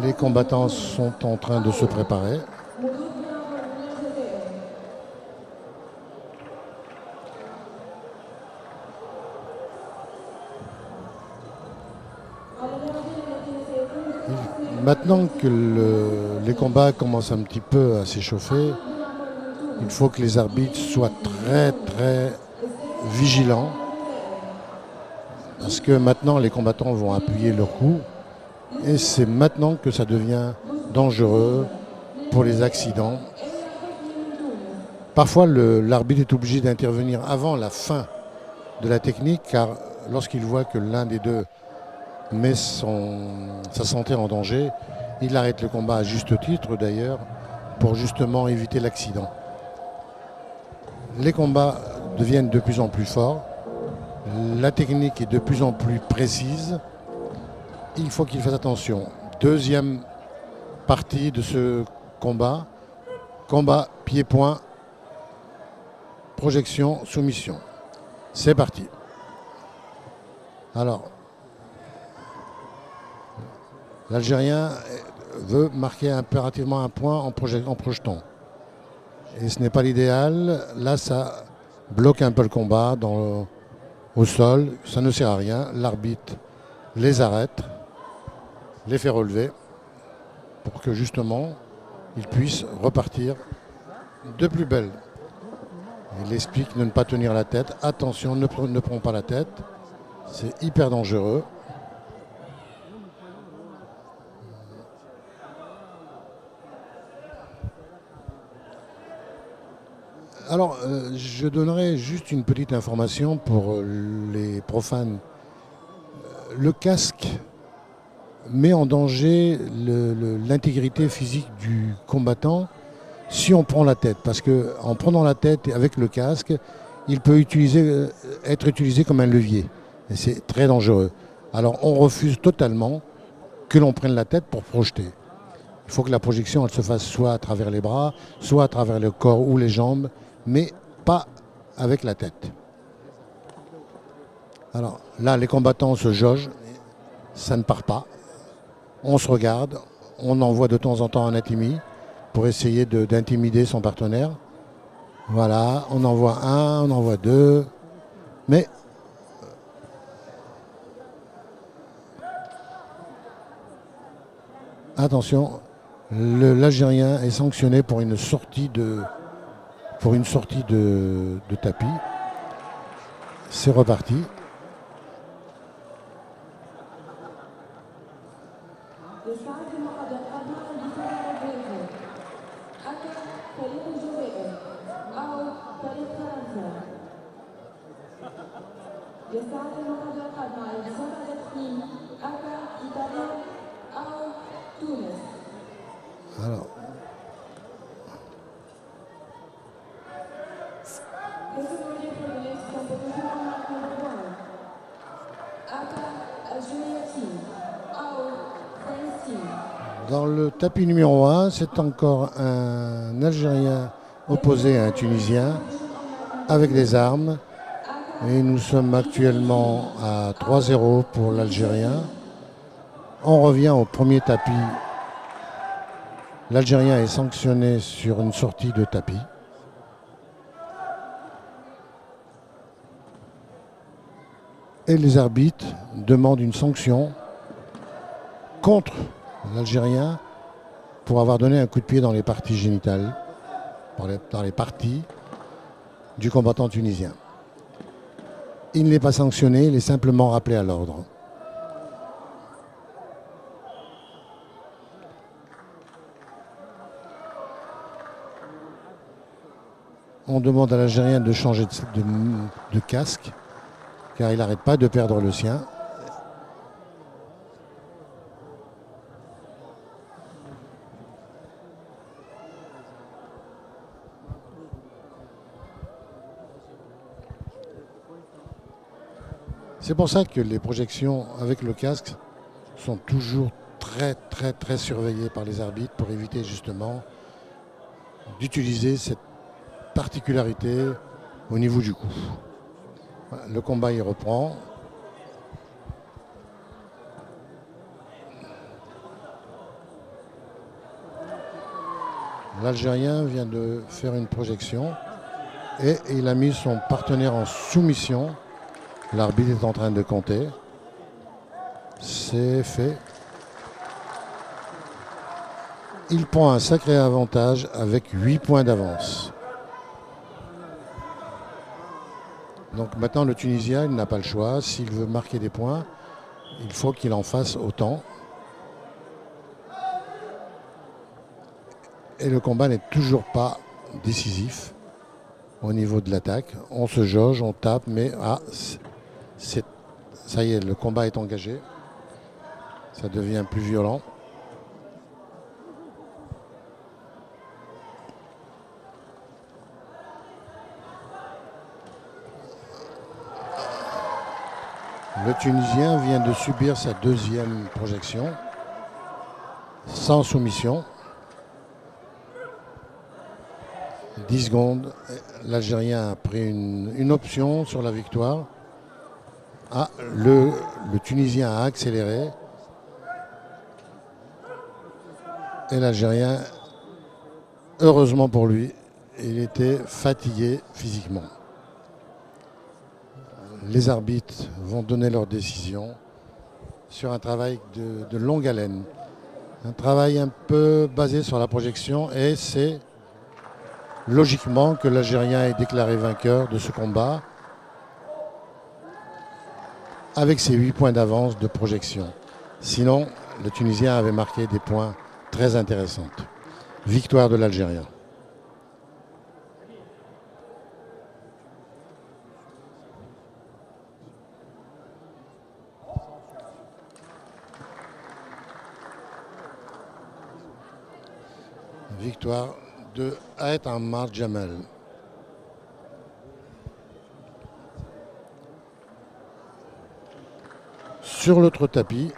Les combattants sont en train de se préparer. Maintenant que les combats commencent un petit peu à s'échauffer, il faut que les arbitres soient très très vigilants. Parce que maintenant, les combattants vont appuyer leur coup. Et c'est maintenant que ça devient dangereux pour les accidents. Parfois, l'arbitre est obligé d'intervenir avant la fin de la technique, car lorsqu'il voit que l'un des deux met sa santé en danger, il arrête le combat à juste titre d'ailleurs, pour justement éviter l'accident. Les combats deviennent de plus en plus forts. La technique est de plus en plus précise. Il faut qu'il fasse attention. Deuxième partie de ce combat. Combat pied-point, projection, soumission. C'est parti. Alors, l'Algérien veut marquer impérativement un point en projetant. Et ce n'est pas l'idéal. Là, ça bloque un peu le combat au sol, ça ne sert à rien. L'arbitre les arrête, les fait relever pour que justement ils puissent repartir de plus belle. Il explique de ne pas tenir la tête. Attention, ne prends pas la tête. C'est hyper dangereux. Alors, je donnerai juste une petite information pour les profanes. Le casque met en danger l'intégrité physique du combattant si on prend la tête. Parce qu'en prenant la tête avec le casque, il peut être utilisé comme un levier. Et c'est très dangereux. Alors on refuse totalement que l'on prenne la tête pour projeter. Il faut que la projection elle se fasse soit à travers les bras, soit à travers le corps ou les jambes, mais pas avec la tête. Alors là, les combattants se jaugent, ça ne part pas. On se regarde, on envoie de temps en temps un intimi pour essayer d'intimider son partenaire. Voilà, on envoie un, on envoie deux, mais attention, l'Algérien est sanctionné pour une sortie de tapis. C'est reparti. Alors, dans le tapis numéro 1, c'est encore un Algérien opposé à un Tunisien avec des armes. Et nous sommes actuellement à 3-0 pour l'Algérien. On revient au premier tapis. L'Algérien est sanctionné sur une sortie de tapis. Et les arbitres demandent une sanction contre l'Algérien pour avoir donné un coup de pied dans les parties génitales, dans les parties du combattant tunisien. Il n'est pas sanctionné, il est simplement rappelé à l'ordre. On demande à l'Algérien de changer de casque, car il n'arrête pas de perdre le sien. C'est pour ça que les projections avec le casque sont toujours très surveillées par les arbitres pour éviter justement d'utiliser cette particularité au niveau du cou. Le combat il reprend. L'Algérien vient de faire une projection et il a mis son partenaire en soumission. L'arbitre est en train de compter. C'est fait. Il prend un sacré avantage avec 8 points d'avance. Donc maintenant le Tunisien il n'a pas le choix. S'il veut marquer des points, il faut qu'il en fasse autant. Et le combat n'est toujours pas décisif au niveau de l'attaque. On se jauge, on tape, mais ça y est, le combat est engagé. Ça devient plus violent. Le Tunisien vient de subir sa deuxième projection, sans soumission. 10 secondes, l'Algérien a pris une option sur la victoire. Le Tunisien a accéléré. Et l'Algérien, heureusement pour lui, il était fatigué physiquement. Les arbitres vont donner leur décision sur un travail de longue haleine. Un travail un peu basé sur la projection et c'est logiquement que l'Algérien est déclaré vainqueur de ce combat avec ses 8 points d'avance de projection. Sinon, le Tunisien avait marqué des points très intéressants. Victoire de l'Algérien. Victoire de Aït Ammar Jamal. sur l'autre tapis.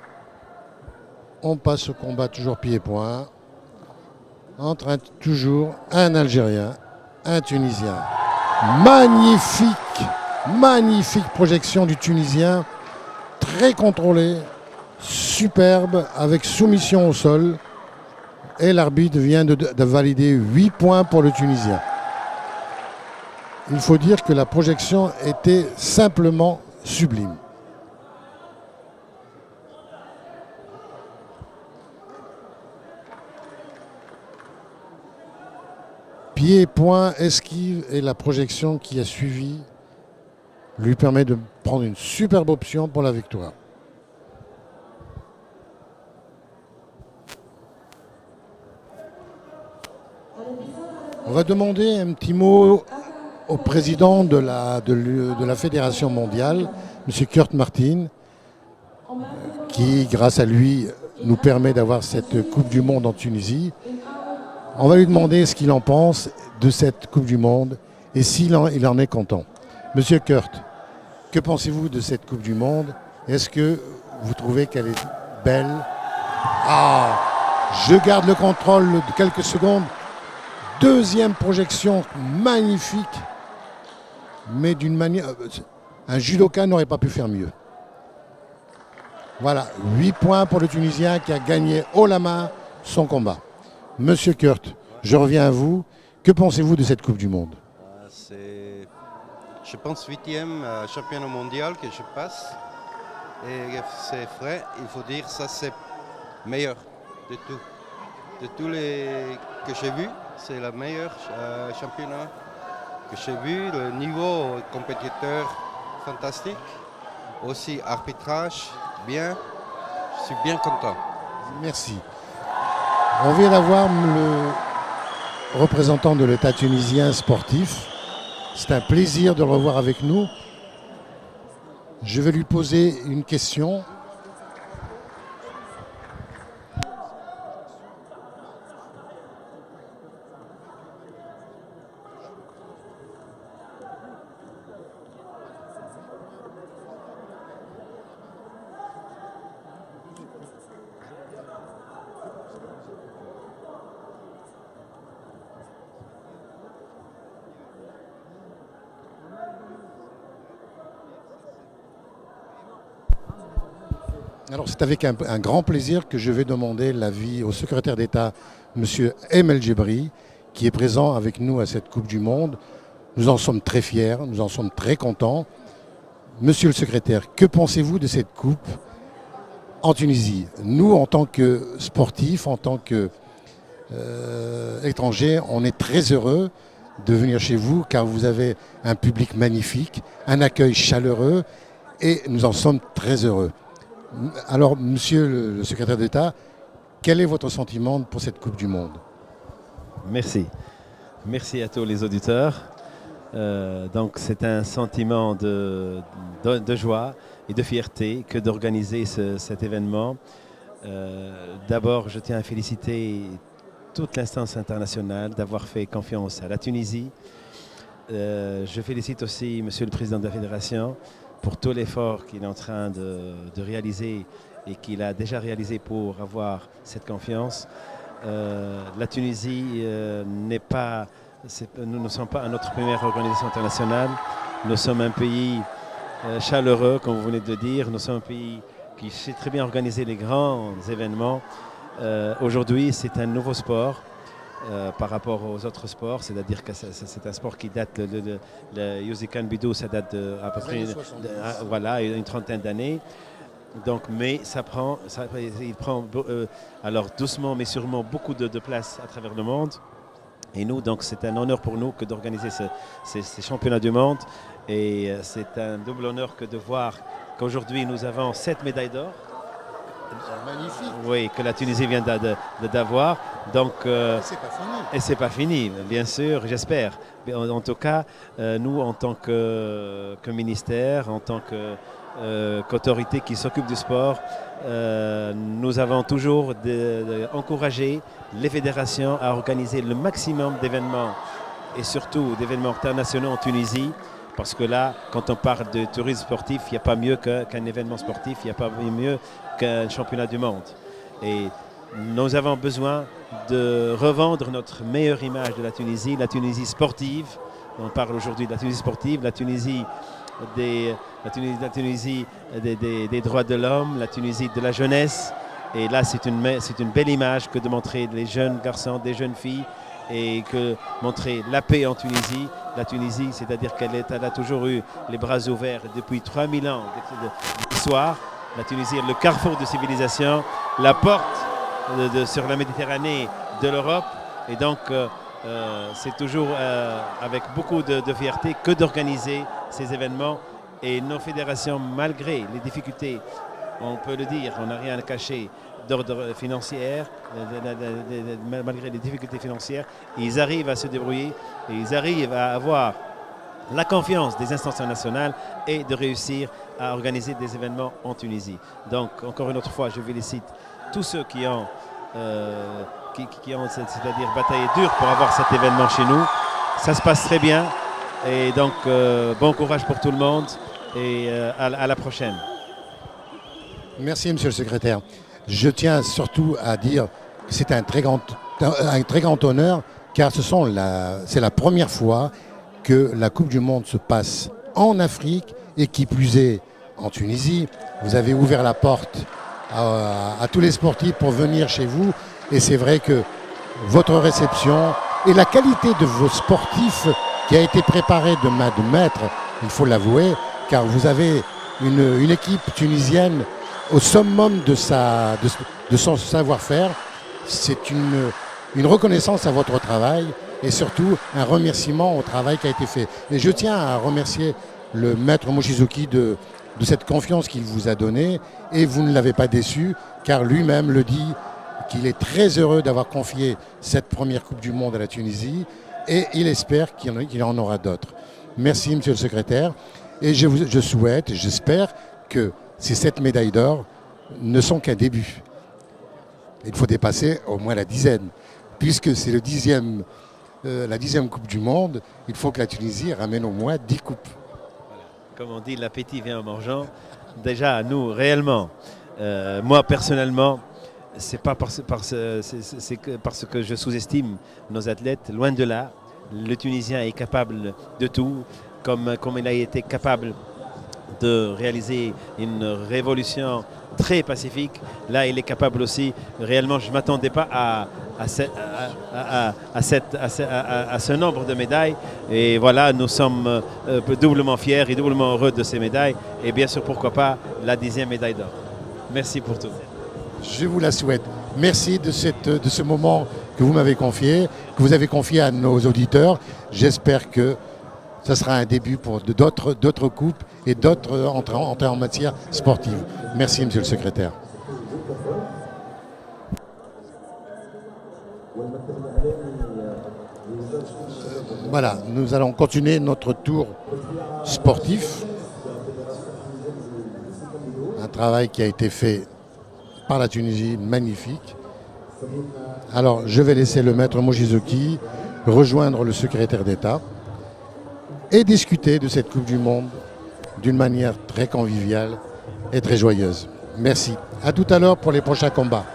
On passe au combat toujours pied-point entre toujours un Algérien, un Tunisien. Magnifique projection du Tunisien, très contrôlé, superbe, avec soumission au sol. Et l'arbitre vient de valider 8 points pour le Tunisien. Il faut dire que la projection était simplement sublime. Pied, point, esquive et la projection qui a suivi lui permet de prendre une superbe option pour la victoire. On va demander un petit mot au président de la Fédération mondiale, M. Kurt Martin, qui, grâce à lui, nous permet d'avoir cette Coupe du Monde en Tunisie. On va lui demander ce qu'il en pense de cette Coupe du Monde et s'il en est content. Monsieur Kurt, que pensez-vous de cette Coupe du Monde? Est-ce que vous trouvez qu'elle est belle? Ah, je garde le contrôle de quelques secondes. Deuxième projection magnifique, mais d'une manière... Un judoka n'aurait pas pu faire mieux. Voilà, 8 points pour le Tunisien qui a gagné haut la main son combat. Monsieur Kurt, je reviens à vous. Que pensez-vous de cette Coupe du Monde? C'est, je pense, 8e championnat mondial que je passe. Et c'est vrai, il faut dire ça c'est meilleur de tout. De tous les que j'ai vus, c'est le meilleur championnat que j'ai vu. Le niveau compétiteur fantastique. Aussi arbitrage, bien. Je suis bien content. Merci. On vient d'avoir le représentant de l'État tunisien sportif. C'est un plaisir de le revoir avec nous. Je vais lui poser une question. Alors c'est avec un grand plaisir que je vais demander l'avis au secrétaire d'État, M. Emel Djebri, qui est présent avec nous à cette Coupe du Monde. Nous en sommes très fiers, nous en sommes très contents. Monsieur le secrétaire, que pensez-vous de cette Coupe en Tunisie? Nous, en tant que sportifs, en tant qu'étrangers, on est très heureux de venir chez vous car vous avez un public magnifique, un accueil chaleureux et nous en sommes très heureux. Alors, monsieur le secrétaire d'État, quel est votre sentiment pour cette Coupe du Monde? Merci. Merci à tous les auditeurs. Donc, c'est un sentiment de joie et de fierté que d'organiser cet événement. D'abord, je tiens à féliciter toute l'instance internationale d'avoir fait confiance à la Tunisie. Je félicite aussi monsieur le président de la Fédération pour tout l'effort qu'il est en train de réaliser et qu'il a déjà réalisé pour avoir cette confiance. La Tunisie nous ne sommes pas notre première organisation internationale. Nous sommes un pays chaleureux, comme vous venez de dire. Nous sommes un pays qui sait très bien organiser les grands événements. Aujourd'hui, c'est un nouveau sport par rapport aux autres sports, c'est-à-dire que c'est un sport qui date, le Yuzikan Bidou, ça date à peu près une trentaine d'années. Donc, mais il prend alors doucement mais sûrement beaucoup de place à travers le monde. Et nous, donc, c'est un honneur pour nous que d'organiser ces championnats du monde. Et c'est un double honneur que de voir qu'aujourd'hui nous avons 7 médailles d'or. Magnifique. Oui, que la Tunisie vient d'avoir. Donc, c'est pas fini. Et c'est pas fini, bien sûr, j'espère. En tout cas, nous, en tant que ministère, en tant qu'autorité qui s'occupe du sport, nous avons toujours encouragé les fédérations à organiser le maximum d'événements et surtout d'événements internationaux en Tunisie Parce que là, quand on parle de tourisme sportif, il n'y a pas mieux qu'un événement sportif, il n'y a pas mieux qu'un championnat du monde. Et nous avons besoin de revendre notre meilleure image de la Tunisie sportive. On parle aujourd'hui de la Tunisie sportive, la Tunisie des droits de l'homme, la Tunisie de la jeunesse. Et là, c'est une belle image que de montrer les jeunes garçons, des jeunes filles, et que montrer la paix en Tunisie. La Tunisie, c'est-à-dire qu'elle a toujours eu les bras ouverts depuis 3000 ans d'histoire. La Tunisie est le carrefour de civilisation, la porte sur la Méditerranée de l'Europe. Et donc, c'est toujours avec beaucoup de fierté que d'organiser ces événements. Et nos fédérations, malgré les difficultés, on peut le dire, on n'a rien à cacher, d'ordre financier, malgré les difficultés financières, ils arrivent à se débrouiller et ils arrivent à avoir la confiance des instances nationales et de réussir à organiser des événements en Tunisie. Donc, encore une autre fois, je félicite tous ceux qui ont c'est-à-dire bataillé dur pour avoir cet événement chez nous. Ça se passe très bien et donc bon courage pour tout le monde et à la prochaine. Merci, monsieur le secrétaire. Je tiens surtout à dire que c'est un très grand honneur, car c'est la première fois que la Coupe du Monde se passe en Afrique et qui plus est en Tunisie. Vous avez ouvert la porte à tous les sportifs pour venir chez vous, et c'est vrai que votre réception et la qualité de vos sportifs qui a été préparée de main de maître, il faut l'avouer, car vous avez une équipe tunisienne au summum de son savoir-faire. C'est une reconnaissance à votre travail et surtout un remerciement au travail qui a été fait. Et je tiens à remercier le maître Mochizuki de cette confiance qu'il vous a donnée, et vous ne l'avez pas déçu, car lui-même le dit qu'il est très heureux d'avoir confié cette première Coupe du Monde à la Tunisie, et il espère qu'il en aura d'autres. Merci, monsieur le secrétaire, et je souhaite et j'espère que ces 7 médailles d'or ne sont qu'un début. Il faut dépasser au moins la dizaine. Puisque c'est la 10e Coupe du Monde, il faut que la Tunisie ramène au moins 10 coupes. Comme on dit, l'appétit vient en mangeant. Déjà, nous, réellement, moi personnellement, c'est pas parce que je sous-estime nos athlètes, loin de là. Le Tunisien est capable de tout, comme il a été capable de réaliser une révolution très pacifique. Là, il est capable aussi. Réellement, je ne m'attendais pas à ce nombre de médailles. Et voilà, nous sommes doublement fiers et doublement heureux de ces médailles. Et bien sûr, pourquoi pas, la 10e médaille d'or. Merci pour tout. Je vous la souhaite. Merci de ce moment que vous m'avez confié, que vous avez confié à nos auditeurs. J'espère que ça sera un début pour d'autres coupes et d'autres entrées en matière sportive. Merci, monsieur le secrétaire. Voilà, nous allons continuer notre tour sportif. Un travail qui a été fait par la Tunisie, magnifique. Alors, je vais laisser le maître Mochizuki rejoindre le secrétaire d'État et discuter de cette Coupe du Monde d'une manière très conviviale et très joyeuse. Merci. À tout à l'heure pour les prochains combats.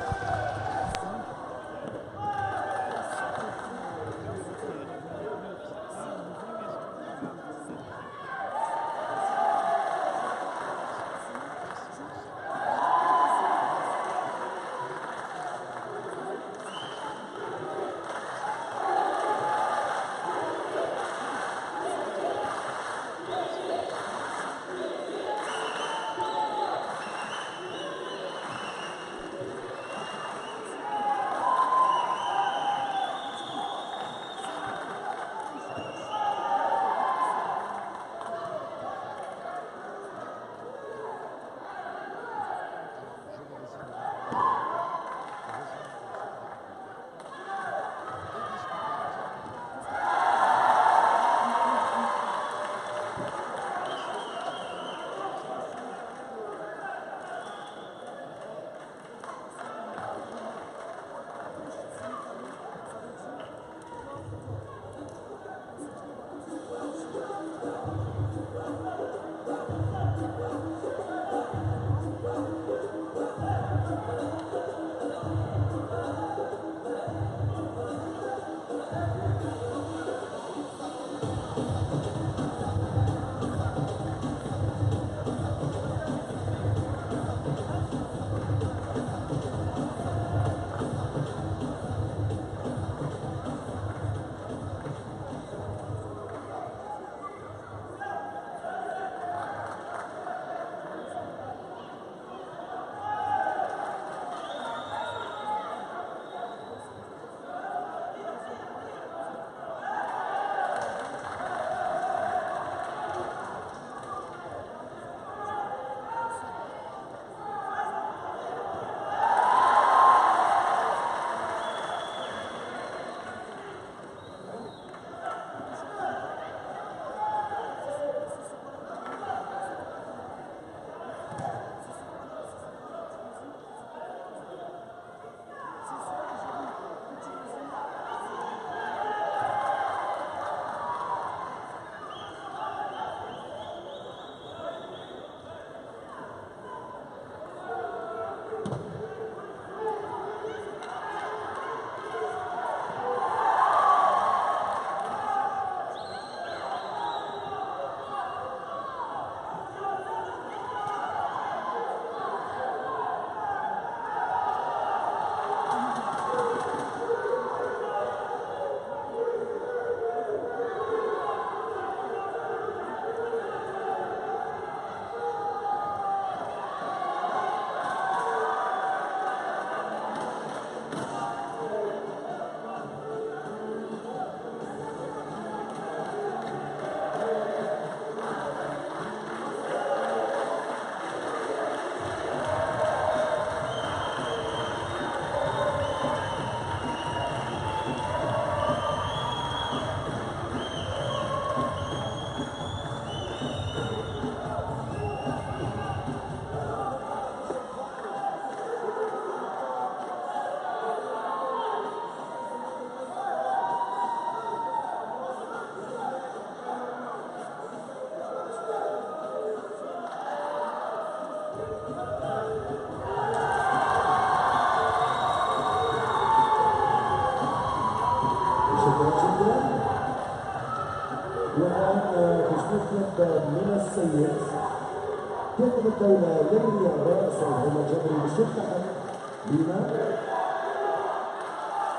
والآن تشريف من السيد كاتب الدولة للرياضة السيد عمر جابري باش يفتح لنا.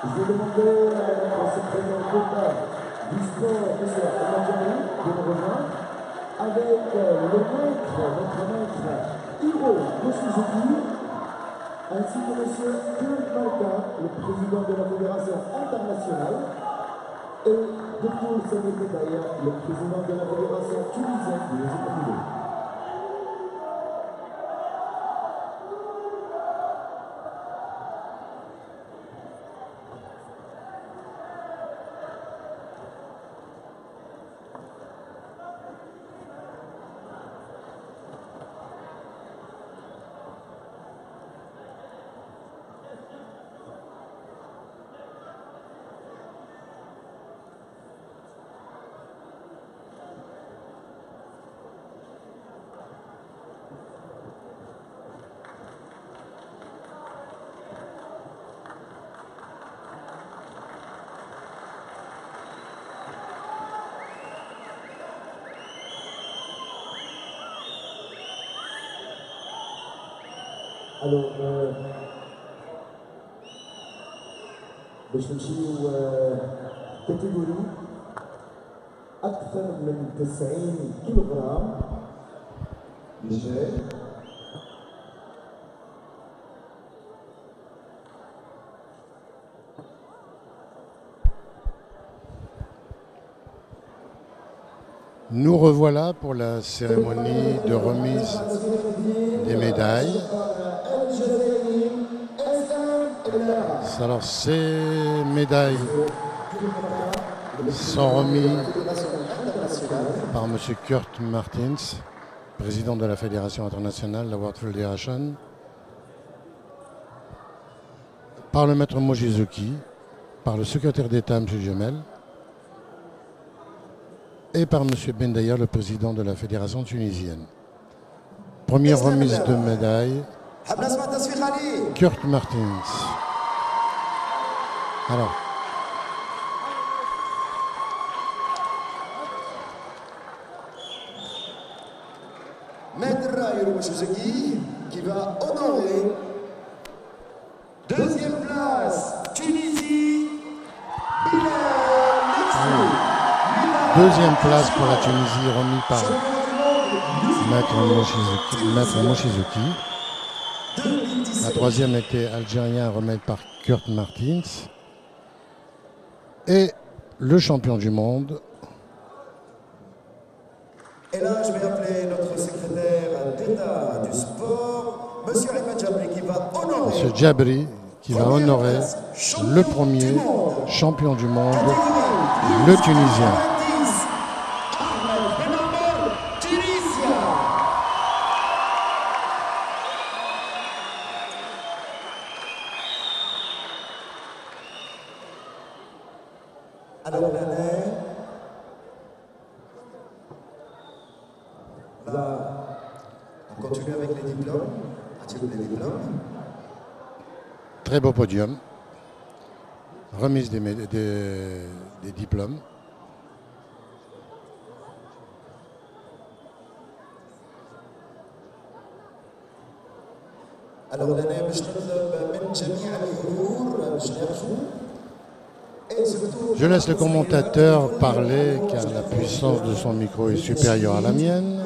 Je vais demander à notre secrétaire d'État du sport, M. Omar Jabari, de nous rejoindre avec le maître, notre maître Hiro Yoshizaki, ainsi que M. Kurt Malka, le président de la Fédération internationale, et depuis ce n'était d'ailleurs le président de la Fédération tunisienne des Jeux privés. Alors, باش نمشيو كاتيجوري أكثر من 90 كيلوغرام للجاي. Nous revoilà pour la cérémonie de remise des médailles. Alors ces médailles sont remises par M. Kurt Martins, président de la Fédération internationale, la World Federation, par le maître Mochizuki, par le secrétaire d'État M. Gemel, et par M. Bendaïa, le président de la Fédération tunisienne. Première remise de médaille, Kurt Martins. Alors, Maître Hiro Mochizuki qui va honorer deuxième place, Tunisie, deuxième place pour la Tunisie remis par Maître Mochizuki. La troisième était algérien remis par Kurt Martins. Et le champion du monde. Et là, je vais appeler notre secrétaire d'État du sport, M. Ahmed Jabri, qui va honorer. M. Jabri, qui va honorer le premier champion du monde, le Tunisien. Alors, là, on continue avec les diplômes. Les diplômes. Très beau podium. Remise des diplômes. Alors, l'année, باش نطلب من جميع الحضور باش يعرفوا. Je laisse le commentateur parler car la puissance de son micro est supérieure à la mienne.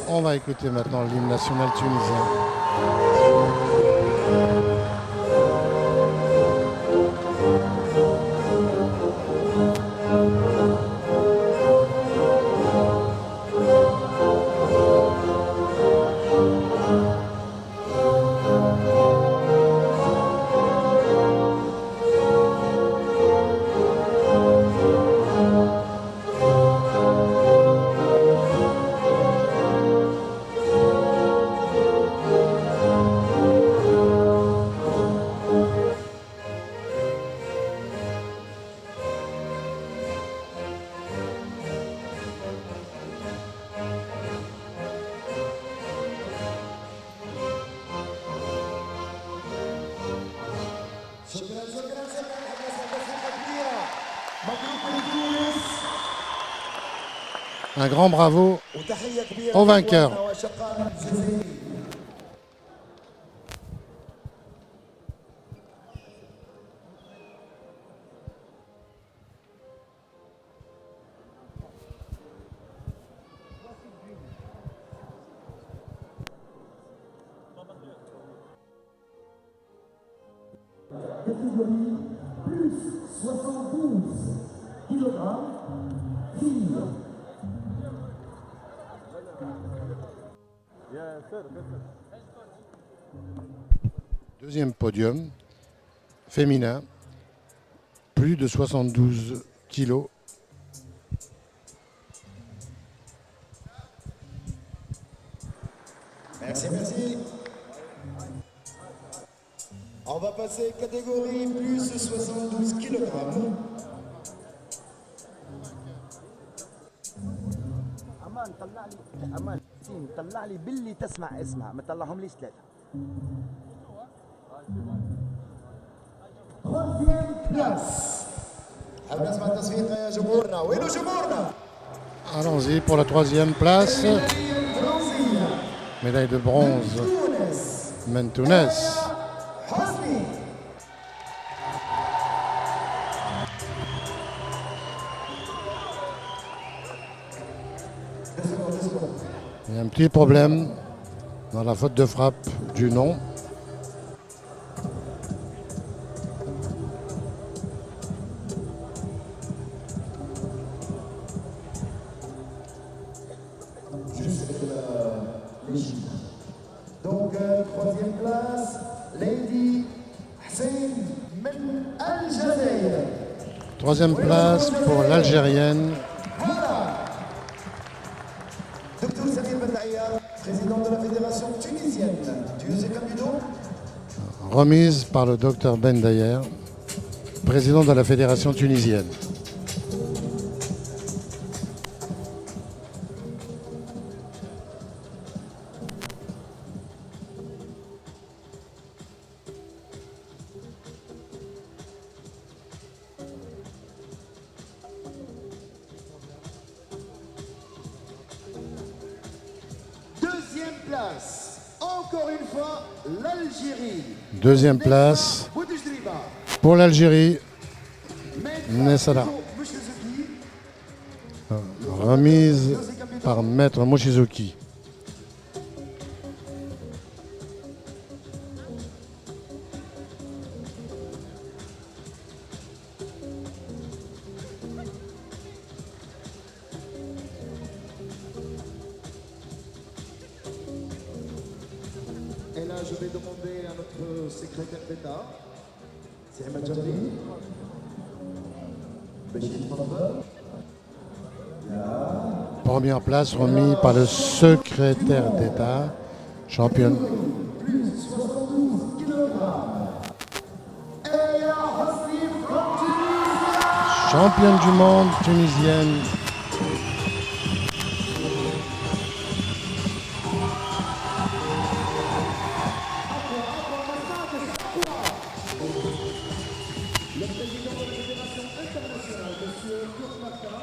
On va écouter maintenant l'hymne national tunisien. Un grand bravo au vainqueur. Catégorie plus 72 kilogrammes, filles. Deuxième podium, féminin, plus de 72 kilos. Merci, merci. On va passer catégorie plus 72 kg. امان طلع لي امان سين طلع لي باللي تسمع اسمها ما طلعهم ليش ثلاثه. Troisième place. حاب نسمع التصفيق يا جمهورنا، وينو جمهورنا؟ Allons-y pour la troisième place. Médaille de bronze. Mentounes. حسني. Il y a un petit problème dans la faute de frappe du nom. Donc, troisième place, Lady Hussein Men Al-Jazair. Troisième place pour l'Algérienne. Dr Samir Bentaïa, président de la Fédération tunisienne du judo. Remise par le docteur Ben Dayer, président de la Fédération tunisienne. Deuxième place, encore une fois, l'Algérie. Deuxième place Boudjriba. pour l'Algérie. Nessala. Remise par Maître Moshizuki. Et là, je vais demander à notre secrétaire d'État, c'est Ahmed Jabri. Première place remise par le secrétaire d'État, championne. Championne du monde tunisienne. Le président de la Fédération internationale, M. Kurt Martin,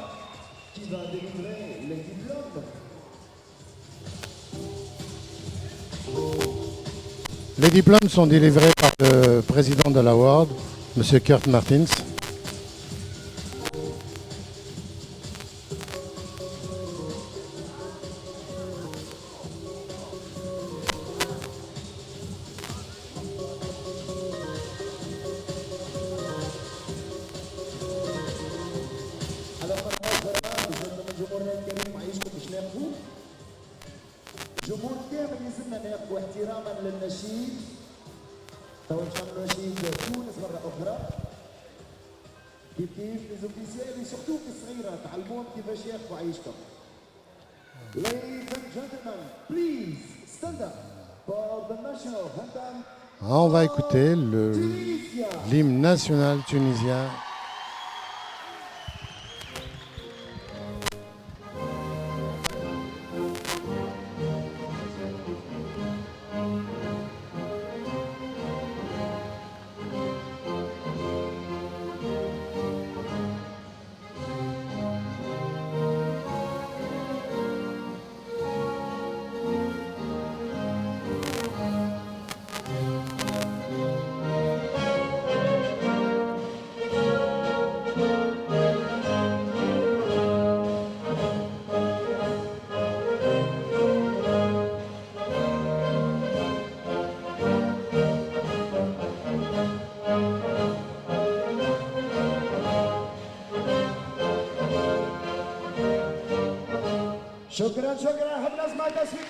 qui va délivrer les diplômes. Les diplômes sont délivrés par le président de l'Award, M. Kurt Martins. Alors maintenant, vraiment, جمهورنا الكريم وعيشكم باش ناخذوا. جمهور كامل يلزمنا ناخذوا احتراما للنشيد. تو ان شاء الله نشيد تونس مرة أخرى. كيف لي زوفيسيال سورتو الصغيرة تعلموهم كيفاش ياخذوا عيشكم. Ladies and gentlemen, please stand up for the national anthem. On va écouter l'hymne national tunisien. شكرا شكرا حب نسمع تصفيق.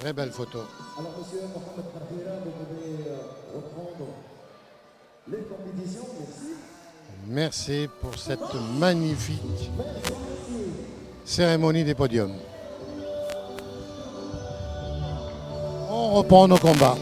Très belle photo. Alors, monsieur Mohamed Khafira, vous pouvez reprendre les compétitions, merci. Merci pour cette magnifique cérémonie des podiums. On reprend nos combats.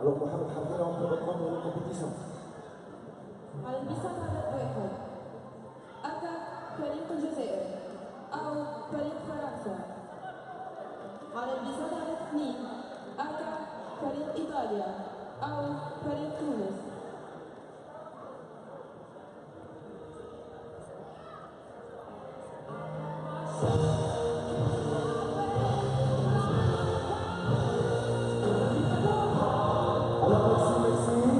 Alors, Mohamed Khafira, on peut reprendre les compétitions. على المساحة واحد أتى فريق الجزائر أو فريق فرنسا. على المساحة اثنين أتى فريق إيطاليا أو فريق تونس. Alors, merci, merci.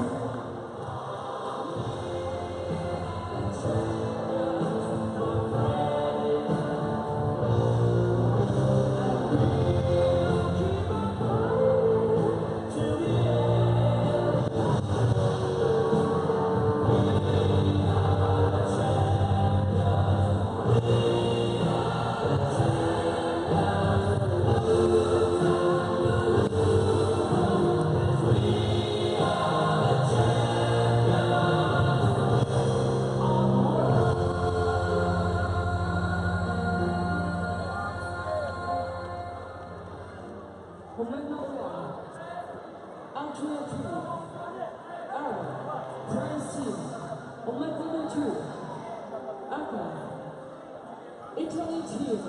Italy team,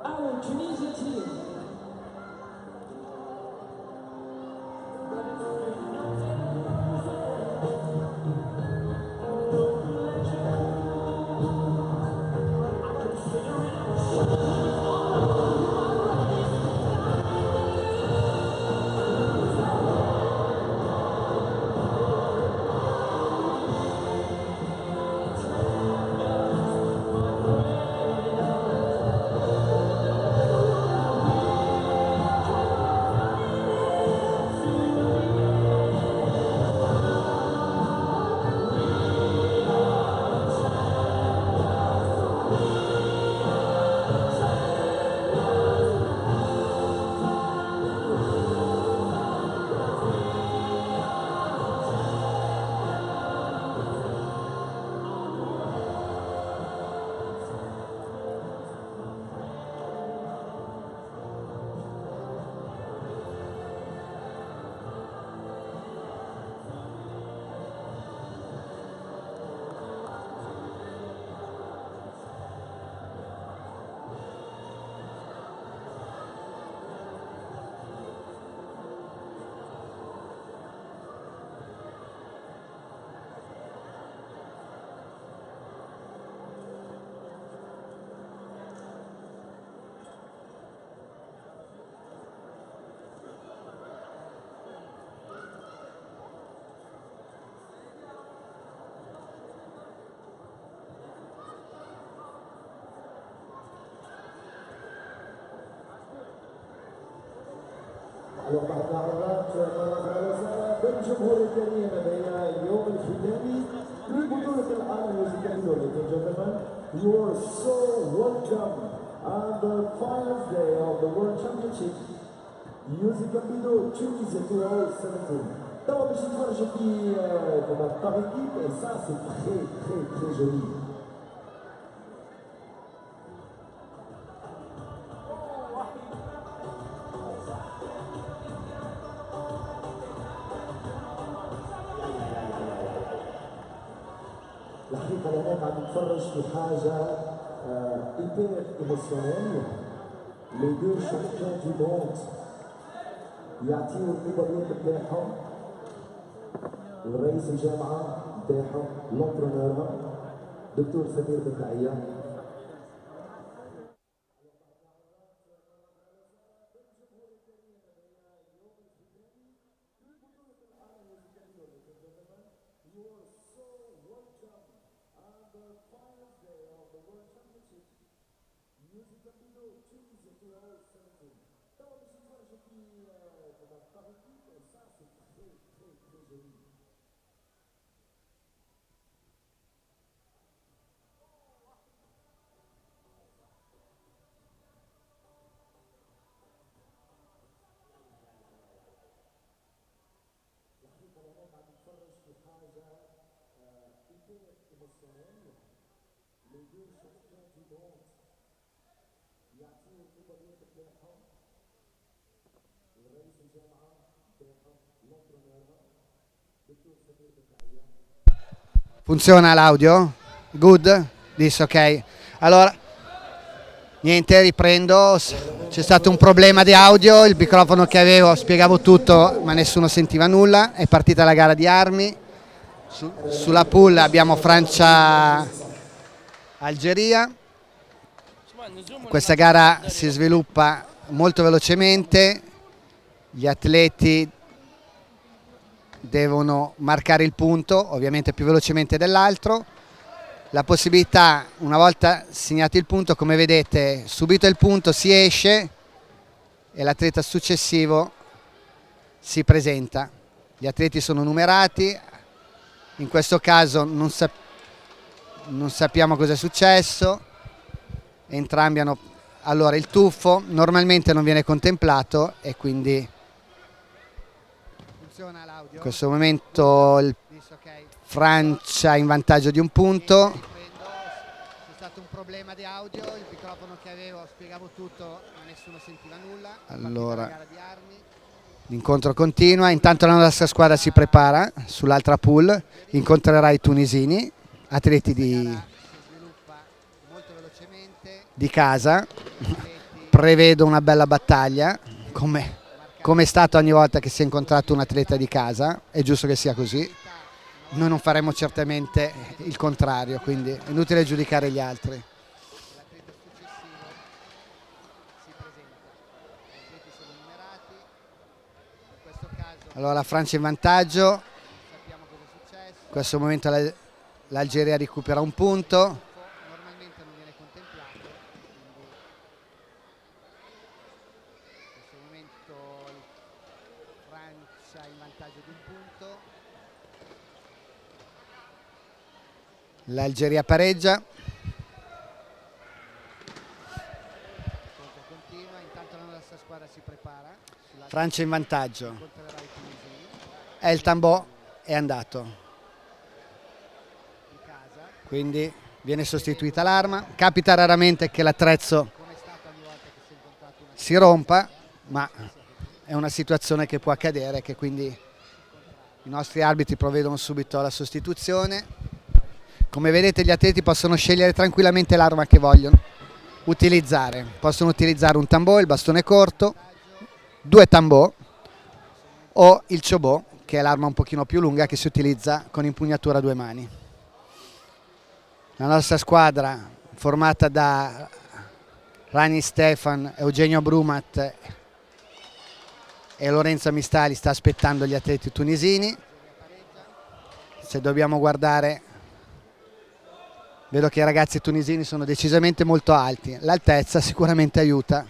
our Tunisia team. Alors بعد لحظات مرة بالجمهور الكريم بين اليوم الختامي لبطولة العالم للكابيدو. Ladies and gentlemen, you are so welcome on the finals day of the World Championship Music Capito Tunis 2017. طبعا باش نتفرجوا في كما par équipe et ça c'est très très très joli. الحقيقة الآن عم نتفرج في حاجة hyper émotionnelle. Les deux champions du monde يعطيوا الميداليات بتاعهم الرئيس الجامعة بتاعهم لونترونور دكتور سمير بن دعية. Les deux champions du monde يعطيوا الميداليات بتاعهم الرئيس الجامعة بتاعهم لونترونور دكتور سمير بن دعية. Funziona l'audio? Good? This ok. Allora, niente, riprendo. C'è stato un problema di audio, il microfono che avevo spiegavo tutto ma nessuno sentiva nulla. È partita la gara di armi. Sulla pool abbiamo Francia-Algeria. Questa gara si sviluppa molto velocemente, gli atleti devono marcare il punto, ovviamente più velocemente dell'altro. La possibilità, una volta segnato il punto, come vedete, subito il punto si esce e l'atleta successivo si presenta. Gli atleti sono numerati, in questo caso non sappiamo cosa è successo, entrambi hanno... Allora, il tuffo normalmente non viene contemplato e quindi in questo momento Francia in vantaggio di un punto. C'è stato un problema di audio, il microfono che avevo spiegavo tutto ma nessuno sentiva nulla. Allora, l'incontro continua, intanto la nostra squadra si prepara sull'altra pool, incontrerà i tunisini, atleti di casa. Prevedo una bella battaglia, come è stato ogni volta che si è incontrato un atleta di casa, è giusto che sia così. Noi non faremo certamente il contrario, quindi è inutile giudicare gli altri. Allora la Francia in vantaggio, in questo momento l'Algeria recupera un punto. L'Algeria pareggia. Intanto la nostra squadra si prepara. Francia in vantaggio. E il tambò è andato. Quindi viene sostituita l'arma. Capita raramente che l'attrezzo si rompa, ma è una situazione che può accadere, che quindi i nostri arbitri provvedono subito alla sostituzione. Come vedete gli atleti possono scegliere tranquillamente l'arma che vogliono utilizzare. Possono utilizzare un tambò, il bastone corto, 2 tambò o il ciobò, che è l'arma un pochino più lunga che si utilizza con impugnatura a 2 mani. La nostra squadra, formata da Rani Stefan, Eugenio Brumat e Lorenzo Mistali, sta aspettando gli atleti tunisini. Se dobbiamo guardare, vedo che i ragazzi tunisini sono decisamente molto alti, l'altezza sicuramente aiuta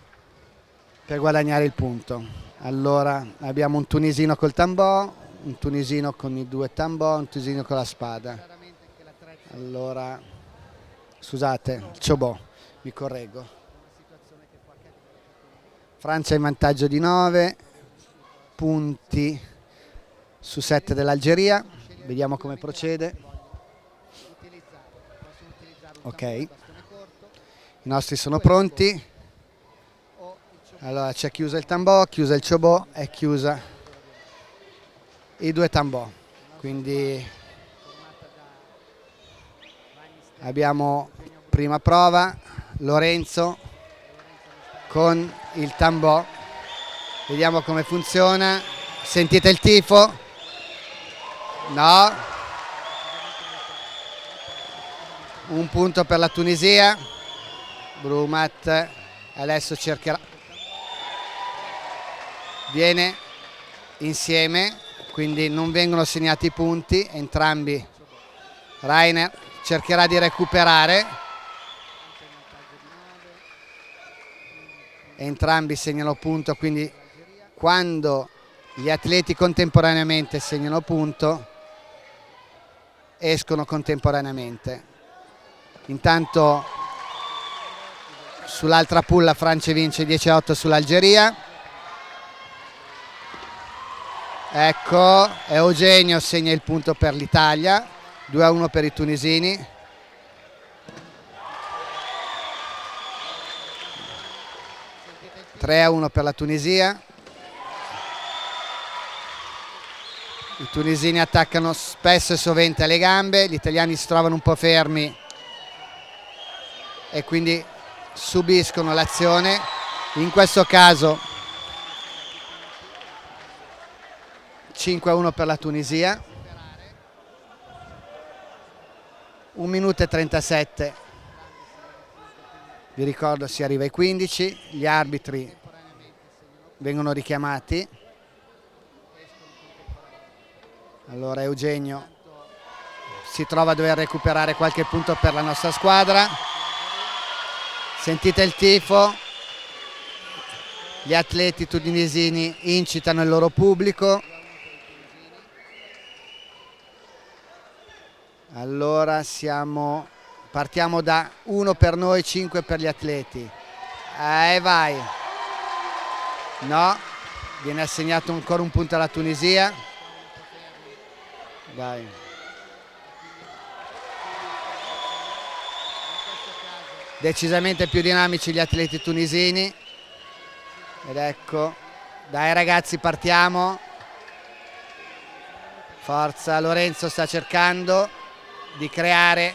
per guadagnare il punto. Allora abbiamo un tunisino col tambò, un tunisino con i 2 tambò, un tunisino con la spada. Allora, scusate, il ciobò, mi correggo. Francia in vantaggio di 9 punti su 7 dell'Algeria. Vediamo come procede. Ok, i nostri sono pronti. Allora c'è chiuso il tambò, chiusa il ciobò e chiusa i 2 tambò. Quindi abbiamo prima prova, Lorenzo con il tambò. Vediamo come funziona. Sentite il tifo? No. Un punto per la Tunisia. Brumat adesso cercherà. Viene insieme, quindi non vengono segnati i punti. Entrambi. Rainer cercherà di recuperare. Entrambi segnano punto, quindi quando gli atleti contemporaneamente segnano punto escono contemporaneamente. Intanto sull'altra pool la Francia vince 10-8 sull'Algeria. Ecco, Eugenio segna il punto per l'Italia, 2-1 per i tunisini. (3-1) per la Tunisia. I tunisini attaccano spesso e sovente alle gambe, gli italiani si trovano un po' fermi e quindi subiscono l'azione. In questo caso 5-1 per la Tunisia. 1 minuto e 37. Vi ricordo si arriva ai 15, gli arbitri vengono richiamati. Allora Eugenio si trova a dover recuperare qualche punto per la nostra squadra. Sentite il tifo, gli atleti tunisini incitano il loro pubblico. Allora partiamo da 1 per noi, 5 per gli atleti. E vai. No, viene assegnato ancora un punto alla Tunisia. Dai. Decisamente più dinamici gli atleti tunisini. Ed ecco, dai ragazzi, partiamo. Forza, Lorenzo sta cercando di creare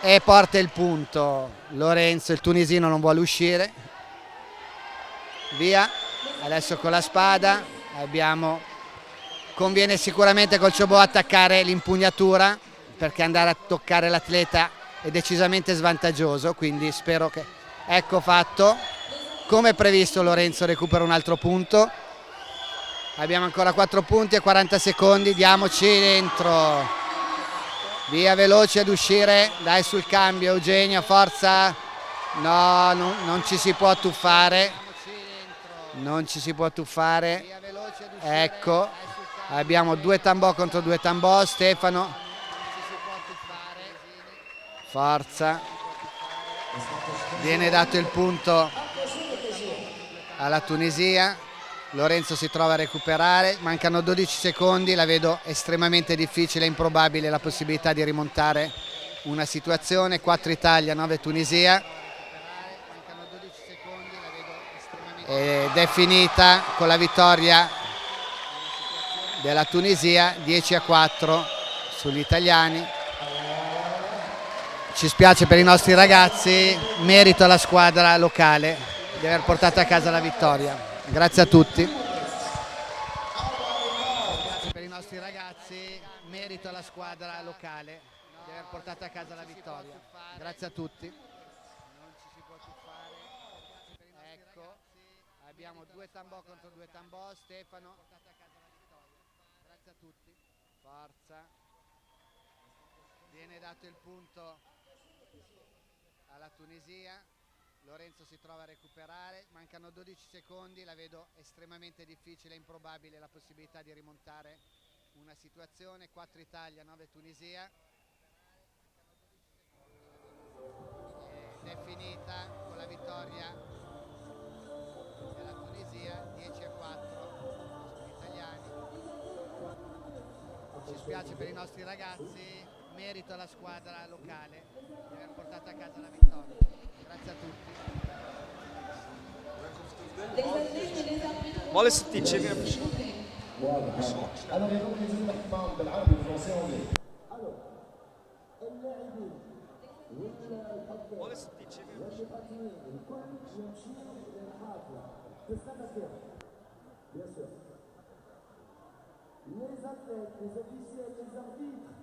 e porta il punto. Lorenzo, il tunisino, non vuole uscire. Via, adesso con la spada conviene sicuramente col ciobò attaccare l'impugnatura, perché andare a toccare l'atleta è decisamente svantaggioso, quindi spero che... Ecco fatto, come previsto Lorenzo recupera un altro punto. Abbiamo ancora 4 punti e 40 secondi, diamoci dentro. Via, veloci ad uscire, dai sul cambio Eugenio, forza. No, non ci si può tuffare. Non ci si può tuffare. Ecco, abbiamo 2 tambò contro 2 tambò. Stefano. Forza. Viene dato il punto alla Tunisia. Lorenzo si trova a recuperare, mancano 12 secondi, la vedo estremamente difficile e improbabile la possibilità di rimontare una situazione. 4 Italia, 9 Tunisia. Ed è finita con la vittoria della Tunisia 10-4 sugli italiani. Ci spiace per i nostri ragazzi, merito alla squadra locale di aver portato a casa la vittoria. Grazie a tutti. Grazie per i nostri ragazzi, merito alla squadra locale di aver portato a casa la vittoria. Grazie a tutti. Ecco, abbiamo 2 tambò contro 2 tambò. Stefano. Grazie a tutti. Forza. Viene dato il punto alla Tunisia. Lorenzo si trova a recuperare, mancano 12 secondi, la vedo estremamente difficile e improbabile la possibilità di rimontare una situazione. 4 Italia, 9 Tunisia. Ed è finita con la vittoria della Tunisia, 10-4 sugli italiani. Ci spiace per i nostri ragazzi, merito alla squadra locale di aver portato a casa la vittoria. Grazie a tutti. ولا 60 شباب Alors, les donc les équipements بالعربي والفرنسي والانجليزي. Alors, اللاعبين والحكام والمقاتلين الكل يمشي للحافلة تستنى فيها. Bien sûr. Les athlètes, les officiels, les arbitres,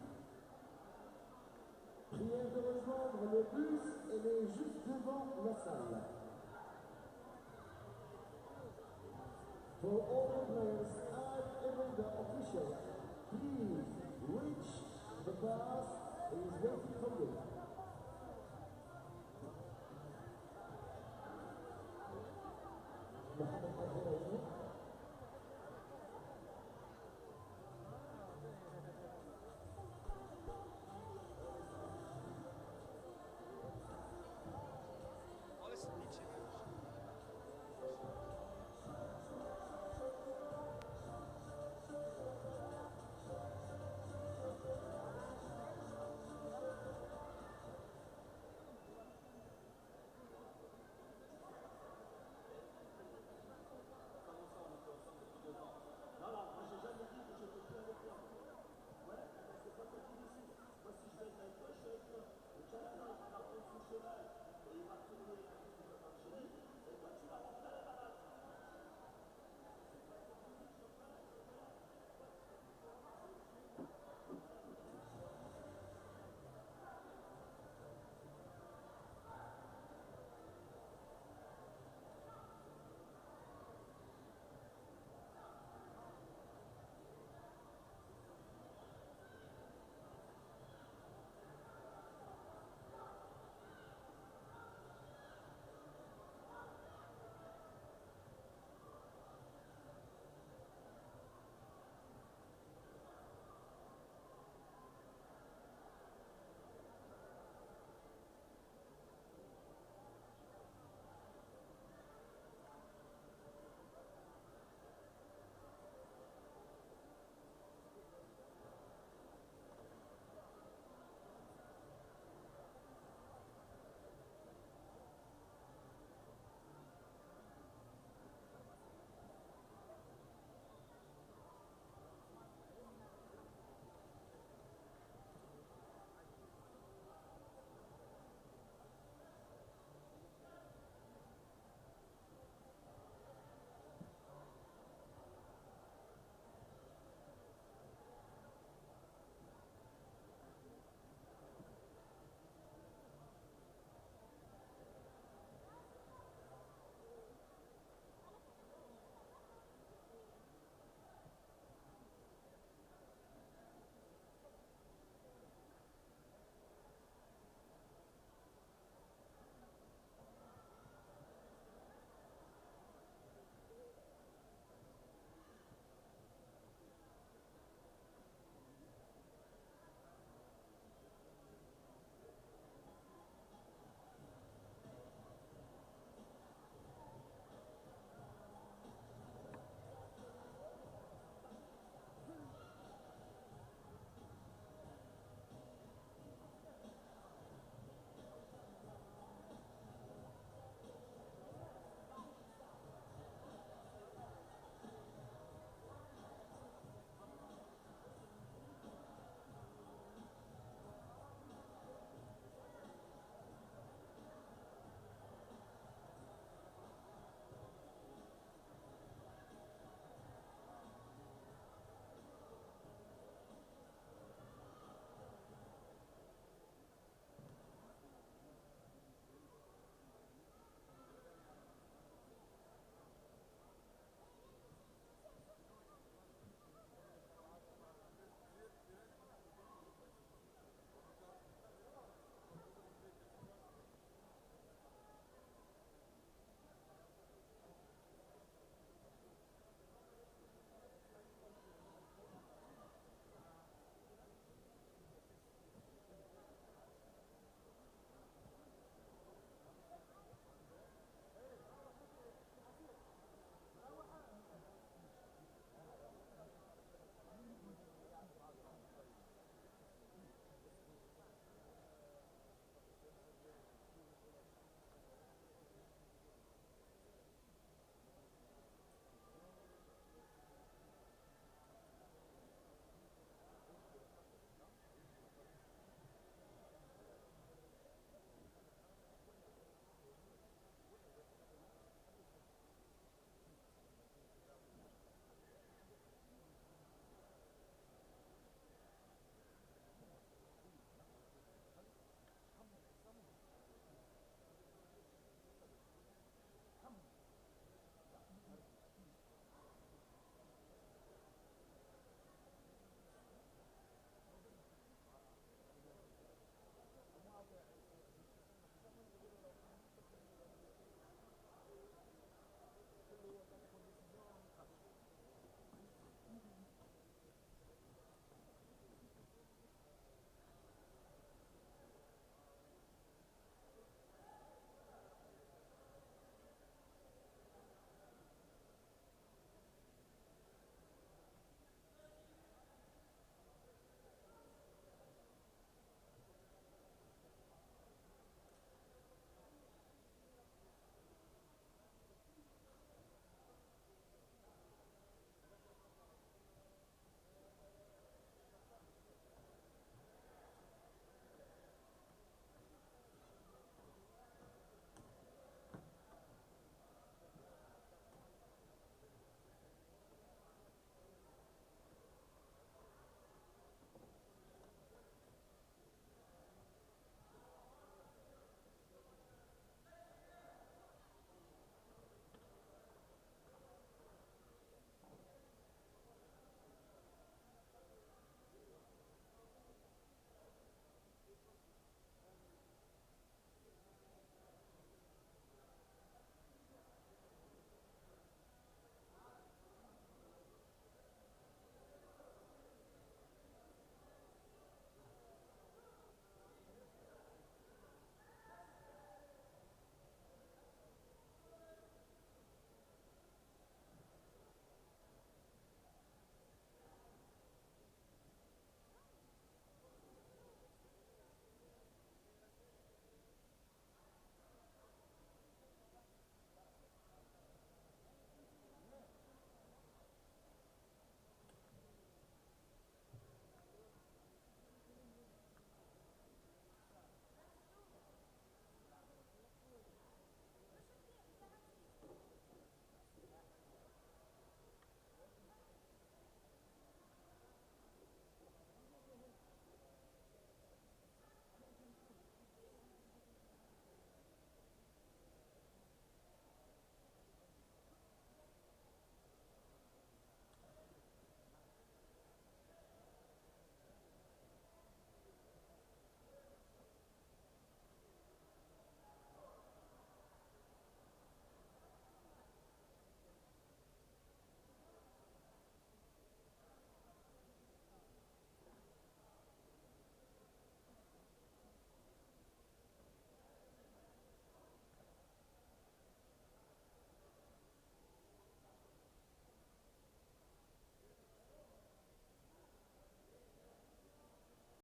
priez de rejoindre le bus et les juste devant la salle. For all the players and even the officials, please reach the bus is waiting for you.